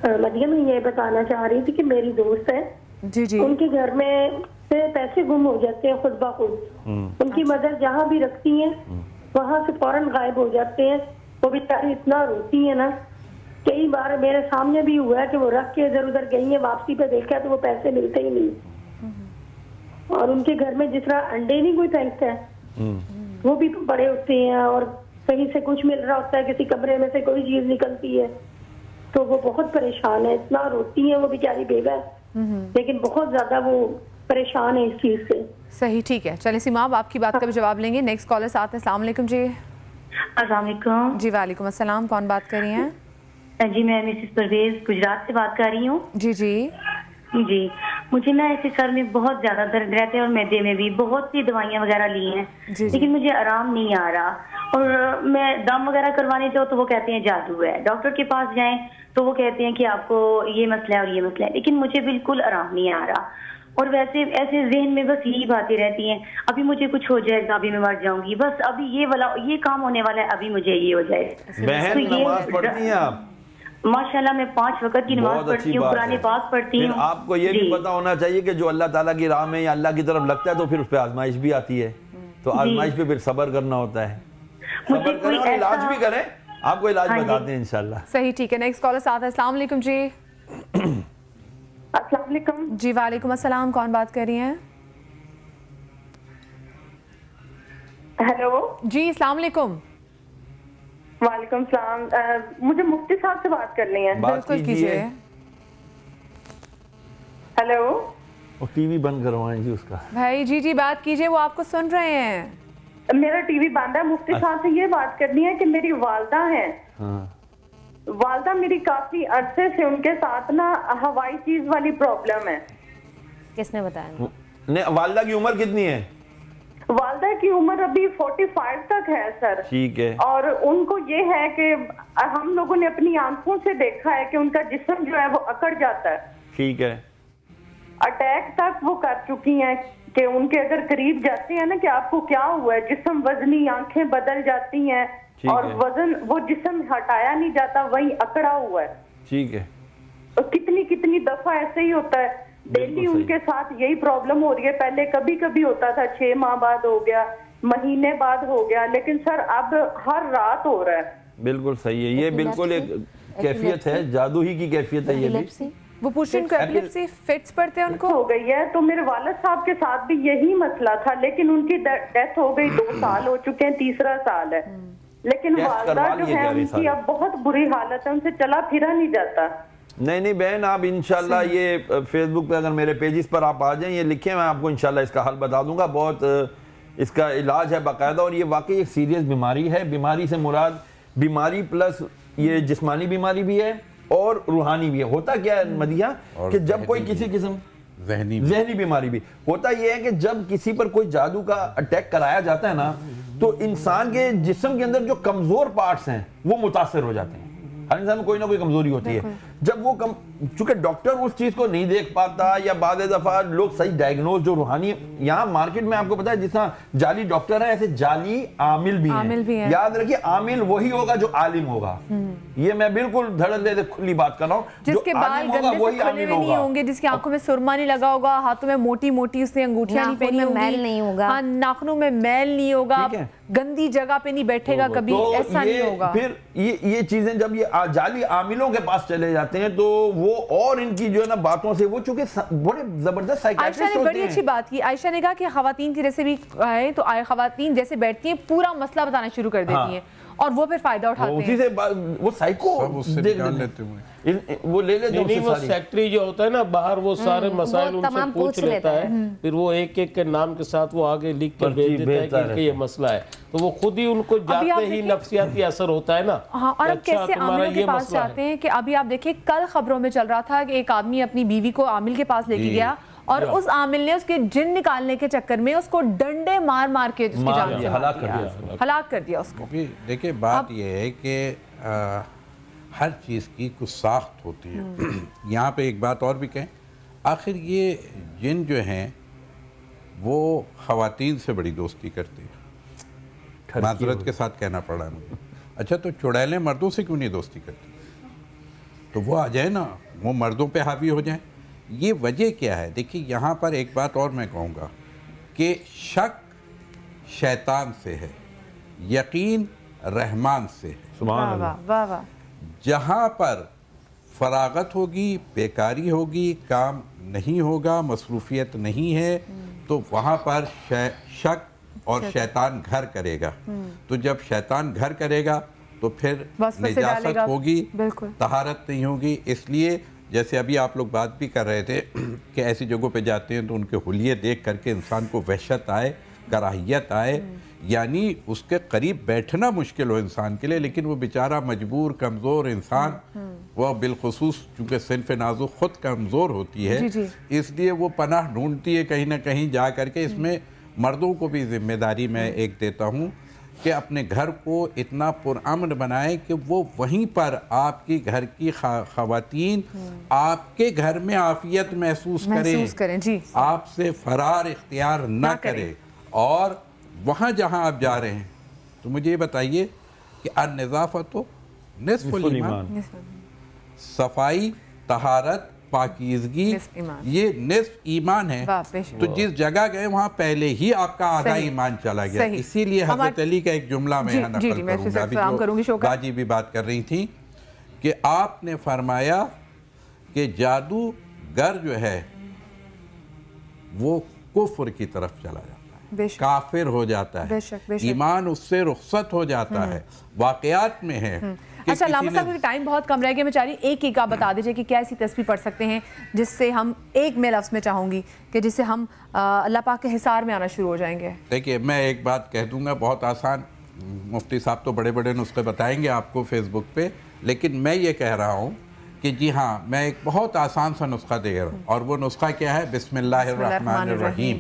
مدینہ میں یہ بتانا چاہ رہی تھی کہ میری دوست ہے جی جی ان کے گھر میں سے پیسے گم ہو جاتے ہیں خود بخود. ان کی مدر جہاں بھی رکھتی ہیں وہاں سے فوراً غائب ہو جاتے ہیں. وہ بیچاری اتنا روتی ہے نا, کئی بار میرے سامنے بھی ہوا ہے کہ وہ رکھ کے ادھر ادھر گئی ہیں, واپسی پہ دیکھا تو وہ پیسے ملتے ہی نہیں. اور ان کے گھر میں جس طرح انڈے نہیں کوئی پھینکتا ہے وہ بھی بڑے ہوتے ہیں, اور کہیں سے کچھ مل رہا ہوتا ہے, کسی کمرے میں سے کوئی چیز نکلتی ہے, تو وہ بہت پریشان ہے. اتنا روتی ہیں وہ بیچاری بیوہ, لیکن بہت زیادہ وہ پریشان ہے اس چیز سے. صحیح, ٹھیک ہے. چلیں سیما آپ آپ کی بات کا بھی جواب لیں گے. نیکسٹ کالر ساتھ ہیں. السلام علیکم جی. السلام علیکم. جی وعلیکم السلام. کون بات کر رہی ہیں؟ جی میں مسز پرویز گجرات سے بات کر رہی ہوں. جی جی جی مجھے نا ایسے سر میں بہت زیادہ درد رہتے ہیں اور معدے میں بھی. بہت سی دوائیاں وغیرہ لی ہیں لیکن مجھے آرام نہیں آ رہا. اور میں دم وغیرہ کروانے جاؤ تو وہ کہتے ہیں جادو ہے. ڈاکٹر کے پاس جائیں تو وہ کہتے ہیں کہ آپ کو یہ مسئلہ ہے اور یہ مسئلہ ہے, لیکن مجھے بالکل آرام نہیں آ رہا. اور ویسے ایسے ذہن میں بس یہی باتیں رہتی ہیں, ابھی مجھے کچھ ہو جائے گا, ابھی میں مر جاؤں گی, بس ابھی یہ کام ہونے والا ہے, ابھی مجھے یہ ہو جائے. بہن نماز پڑھتی ہیں آپ؟ ماشاءاللہ میں 5 وقت کی نماز پڑھتی ہوں, قرآن پاک پڑھتی ہوں. آپ کو یہ بھی پتا ہونا چاہیے کہ جو اللہ تعالیٰ کی راہ میں یا اللہ کی طرف لگتا ہے تو پھر اس پہ آزمائش بھی آتی ہے, تو آزمائش پہ پھر صبر کرنا ہوتا ہے. صبر کریں اور علاج بھی کریں. آپ کو علاج بتاتے ہیں انشاءاللہ. صحیح, ٹھیک ہے. نیکسٹ کالر ساتھ ہے. السلام علیکم جی. السلام علیکم. جی وعلیکم السلام. کون بات کر رہی ہیں؟ ہیلو. جی السلام علیکم. وعلیکم السلام. مجھے مفتی صاحب سے بات کرنی ہے. بالکل کیجیے. ہیلو. ٹی وی بند کروائیں جی اس کا. بھائی جی جی بات کیجیے, وہ آپ کو سن رہے ہیں. میرا ٹی وی بند ہے. مفتی صاحب سے یہ بات کرنی ہے کہ میری والدہ ہیں, والدہ میری کافی عرصے سے ان کے ساتھ نا ہوائی چیز والی پرابلم ہے. کس نے بتایا؟ والدہ کی عمر کتنی ہے؟ والدہ کی عمر ابھی 45 تک ہے سر. ٹھیک ہے. اور ان کو یہ ہے کہ ہم لوگوں نے اپنی آنکھوں سے دیکھا ہے کہ ان کا جسم جو ہے وہ اکڑ جاتا ہے. ٹھیک ہے. اٹیک تک وہ کر چکی ہیں کہ ان کے اگر قریب جاتے ہیں نا کہ آپ کو کیا ہوا ہے, جسم وزنی, آنکھیں بدل جاتی ہیں اور وزن وہ جسم ہٹایا نہیں جاتا, وہی اکڑا ہوا ہے. ٹھیک ہے. کتنی دفعہ ایسے ہی ہوتا ہے. ڈیلی ان کے ساتھ یہی پرابلم ہو رہی ہے. پہلے کبھی کبھی ہوتا تھا, 6 ماہ بعد ہو گیا, مہینے بعد ہو گیا, لیکن سر اب ہر رات ہو رہا ہے. بالکل صحیح ہے. یہ بالکل ایک کیفیت ہے, جادو ہی کی کیفیت ہے یہ بھی. وہ پوچھ رہے ہیں ان کو ایپیلیپسی فٹس پڑتے ہیں ان کو ہو گئی ہے. تو میرے والد صاحب کے ساتھ بھی یہی مسئلہ تھا, لیکن ان کی ڈیتھ ہو گئی, 2 سال ہو چکے ہیں, 3را سال ہے. لیکن والدہ جو ہے ان کی اب بہت بری حالت ہے, ان سے چلا پھرا نہیں جاتا. نہیں بہن, آپ انشاءاللہ یہ فیس بک پہ اگر میرے پیجز پر آپ آ جائیں, یہ لکھیں, میں آپ کو انشاءاللہ اس کا حل بتا دوں گا. بہت اس کا علاج ہے باقاعدہ, اور یہ واقعی ایک سیریس بیماری ہے. بیماری سے مراد بیماری پلس یہ جسمانی بیماری بھی ہے اور روحانی بھی ہے. ہوتا کیا ہے مدیحہ کہ جب کوئی کسی قسم ذہنی بیماری بھی ہوتا, یہ ہے کہ جب کسی پر کوئی جادو کا اٹیک کرایا جاتا ہے نا, تو انسان کے جسم کے اندر جو کمزور پارٹس ہیں وہ متاثر ہو جاتے ہیں. ہر انسان میں کوئی نہ کوئی کمزوری ہوتی ہے. جب وہ چونکہ ڈاکٹر اس چیز کو نہیں دیکھ پاتا, یا بعض دفعہ لوگ صحیح ڈائگنوز جو روحانی, یہاں مارکیٹ میں آپ کو پتا ہے جس طرح جعلی ڈاکٹر ہیں ایسے جعلی عامل بھی ہیں. یاد رکھیے عامل وہی ہوگا جو عالم ہوگا. یہ میں بالکل دھڑل دے کھلی بات کر رہا ہوں. جس کے بال گندے سے کھلے ہوئے نہیں ہوں گے, جس کی آنکھوں میں سرما نہیں لگا ہوگا, ہاتھوں میں موٹی موٹی اس نے انگوٹھیاں نہیں پہنی ہوں گی, میل نہیں ہوگا, ناخنوں میں میل نہیں ہوگا, گندی جگہ پہ نہیں بیٹھے گا کبھی, ایسا نہیں ہوگا. پھر یہ چیزیں جب یہ جعلی عاملوں کے پاس چلے جاتے ہیں تو وہ اور ان کی جو ہے نا باتوں سے, وہ چونکہ بڑے زبردست سائیکیٹرسٹ ہوتے ہیں. عائشہ نے بڑی اچھی بات کی. عائشہ نے کہا کہ خواتین کی جیسے بھی آئے تو خواتین جیسے بیٹھتی ہیں پورا مسئلہ بتانا شروع کر دیتی ہیں, اور وہ پھر فائدہ اٹھاتے ہیں. اسی سے وہ سائیکو وہ لے لیتے ہیں. وہ سیکٹری جو ہوتا ہے نا باہر, وہ سارے مسائل ان سے پوچھ لیتا ہے, پھر وہ ایک ایک کے نام کے ساتھ وہ آگے لکھ کر بھیج دیتا ہے کہ یہ مسئلہ ہے. تو وہ خود ہی ان کو جاتے ہی نفسیاتی اثر ہوتا ہے نا. ہاں, اور اب کیسے عاملوں کے پاس جاتے ہیں کہ ابھی آپ دیکھیں کل خبروں میں چل رہا تھا کہ ایک آدمی اپنی بیوی کو عامل کے پاس لے کے گیا, اور اس عامل نے اس کے جن نکالنے کے چکر میں اس کو ڈنڈے مار مار کے اس کی جان سے ہلاک کر دیا اس کو. دیکھیں بات یہ ہے کہ ہر چیز کی کچھ ساخت ہوتی ہے. یہاں پہ ایک بات اور بھی کہیں, آخر یہ جن جو ہیں وہ خواتین سے بڑی دوستی کرتے ہیں. معذرت کے ساتھ کہنا پڑا مجھے. اچھا تو چڑیلیں مردوں سے کیوں نہیں دوستی کرتی؟ تو وہ آ جائے نا، وہ مردوں پہ حاوی ہو جائیں. یہ وجہ کیا ہے؟ دیکھیے یہاں پر ایک بات اور میں کہوں گا کہ شک شیطان سے ہے، یقین رحمان سے ہے. واہ واہ واہ واہ. جہاں پر فراغت ہوگی، بیکاری ہوگی، کام نہیں ہوگا، مصروفیت نہیں ہے، تو وہاں پر شک اور شیطان گھر کرے گا. تو جب شیطان گھر کرے گا تو پھر نجاست ہوگی، طہارت نہیں ہوگی. اس لیے جیسے ابھی آپ لوگ بات بھی کر رہے تھے کہ ایسی جگہوں پہ جاتے ہیں تو ان کے حلیے دیکھ کر کے انسان کو وحشت آئے، کراہیت آئے، یعنی اس کے قریب بیٹھنا مشکل ہو انسان کے لیے. لیکن وہ بیچارہ مجبور کمزور انسان، وہ بالخصوص چونکہ صنف نازک خود کمزور ہوتی ہے، اس لیے وہ پناہ ڈھونڈتی ہے کہیں نہ کہیں جا کر کے. اس میں مردوں کو بھی ذمہ داری میں ایک دیتا ہوں کہ اپنے گھر کو اتنا پرامن بنائیں کہ وہ وہیں پر آپ کی گھر کی خواتین آپ کے گھر میں عافیت محسوس کریں، آپ سے فرار اختیار نہ کریں. اور وہاں جہاں آپ جا رہے ہیں تو مجھے یہ بتائیے کہ النظافت نصف الایمان، صفائی، طہارت، پاکیزگی یہ نصف ایمان ہے. تو جس جگہ گئے وہاں پہلے ہی آپ کا آدھا ایمان چلا گیا. اسی لیے حضرت علی کا ایک جملہ میں نقل کروں گا، باجی بھی بات کر رہی تھی کہ آپ نے فرمایا کہ جادوگر جو ہے وہ کفر کی طرف چلا جاتا ہے، کافر ہو جاتا ہے، ایمان اس سے رخصت ہو جاتا ہے. واقعات میں ہے. اچھا علامہ صاحب، ٹائم بہت کم رہ گیا، میں چاہ رہی ایک آپ بتا دیجئے کہ کیا ایسی تسبیح پڑھ سکتے ہیں جس سے ہم ایک میں لفظ میں چاہوں گی کہ جس سے ہم اللہ پاک کے حصار میں آنا شروع ہو جائیں گے؟ دیکھیے میں ایک بات کہہ دوں گا بہت آسان، مفتی صاحب تو بڑے بڑے نسخے بتائیں گے آپ کو فیس بک پہ، لیکن میں یہ کہہ رہا ہوں کہ جی ہاں میں ایک بہت آسان سا نسخہ دے رہا ہوں. اور وہ نسخہ کیا ہے؟ بسم اللہ الرحمن الرحیم.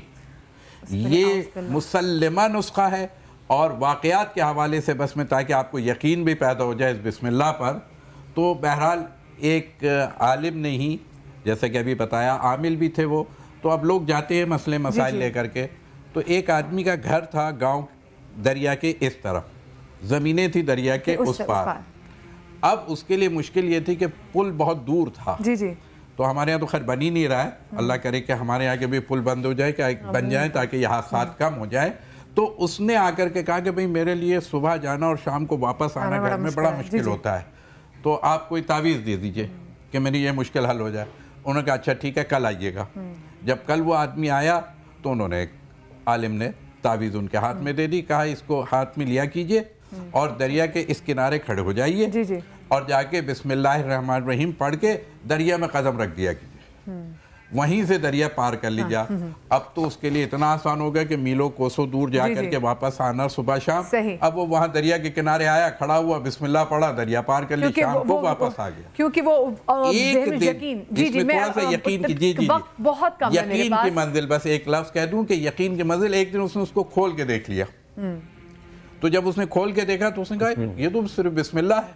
یہ مسلمہ نسخہ ہے. اور واقعات کے حوالے سے بس میں تاکہ آپ کو یقین بھی پیدا ہو جائے اس بسم اللہ پر، تو بہرحال ایک عالم نے ہی جیسا کہ ابھی بتایا، عامل بھی تھے وہ، تو اب لوگ جاتے ہیں مسئلے مسائل لے کر کے. تو ایک آدمی کا گھر تھا گاؤں دریا کے اس طرف، زمینیں تھی دریا کے اس پار. اب اس کے لیے مشکل یہ تھی کہ پل بہت دور تھا. تو ہمارے یہاں تو خیر بن ہی نہیں رہا ہے، اللہ کرے کہ ہمارے یہاں کے بھی پل بند ہو جائے، کہ بن جائیں تاکہ یہ حادثات کم ہو جائے. تو اس نے آ کر کے کہا کہ بھئی میرے لیے صبح جانا اور شام کو واپس آنا گھر میں بڑا مشکل ہوتا ہے، تو آپ کوئی تعویذ دے دیجئے کہ میری یہ مشکل حل ہو جائے. انہوں نے کہا اچھا ٹھیک ہے کل آئیے گا. جب کل وہ آدمی آیا تو انہوں نے ایک عالم نے تعویذ ان کے ہاتھ میں دے دی، کہا اس کو ہاتھ میں لیا کیجئے اور دریا کے اس کنارے کھڑے ہو جائیے اور جا کے بسم اللہ الرحمن الرحیم پڑھ کے دریا میں قدم رکھ دیا کیجئے، وہیں سے دریا پار کر لیجا. اب تو اس کے لیے اتنا آسان ہو گیا کہ میلوں کوسوں دور جا کر کے واپس آنا صبح شام. اب وہ وہاں دریا کے کنارے آیا، کھڑا ہوا، بسم اللہ پڑھا، دریا پار کر لی، شام کو واپس آ گیا. کیونکہ وہ یقین، اس میں تھوڑا سا یقین کی یقین کی منزل، بس ایک لفظ کہہ دوں کہ یقین کی منزل. ایک دن اس نے اس کو کھول کے دیکھ لیا. تو جب اس نے کھول کے دیکھا تو اس نے کہا یہ تو صرف بسم اللہ ہے.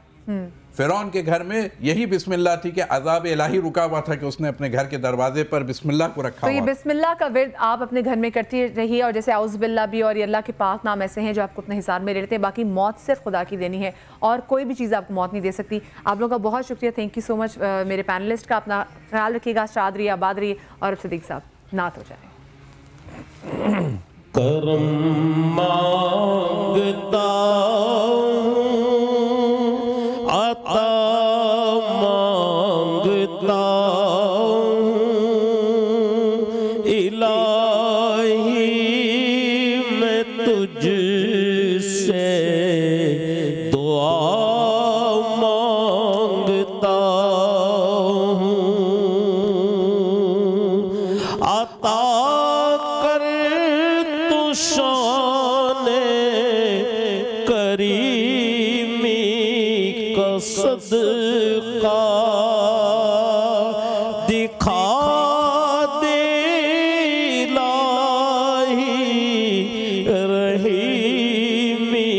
فرعون کے گھر میں یہی بسم اللہ تھی کہ عذاب الہی رکا ہوا تھا کہ اس نے اپنے گھر کے دروازے پر بسم اللہ کو رکھا ہوا. تو یہ بسم اللہ کا ورد آپ اپنے گھر میں کرتی رہیے، اور جیسے اعوذ باللہ بھی، اور یہ اللہ کے پاک نام ایسے ہیں جو آپ کو اپنے حصار میں رہتے ہیں. باقی موت صرف خدا کی دینی ہے اور کوئی بھی چیز آپ کو موت نہیں دے سکتی. آپ لوگوں کا بہت شکریہ، تھینک یو سو مچ میرے پینلسٹ کا. اپنا خیال رکھیے گا، شاد رہیے، آباد رہیے. اور اب صدیق صاحب نعت ہو جائے. کرم مانگتا عطا مانگتا الہی میں تجھ سے دعا مانگتا ہوں. عطا کر تو شان کریمی کا صدقہ دکھا دے الہی رحیمی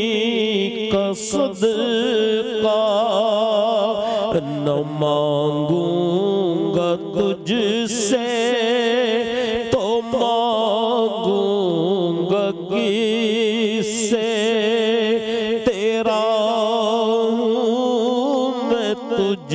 کا صدقہ. نہ مانگوں گا تجھ سے تو مانگوں گا کس سے، تیرا ہوں میں تجھ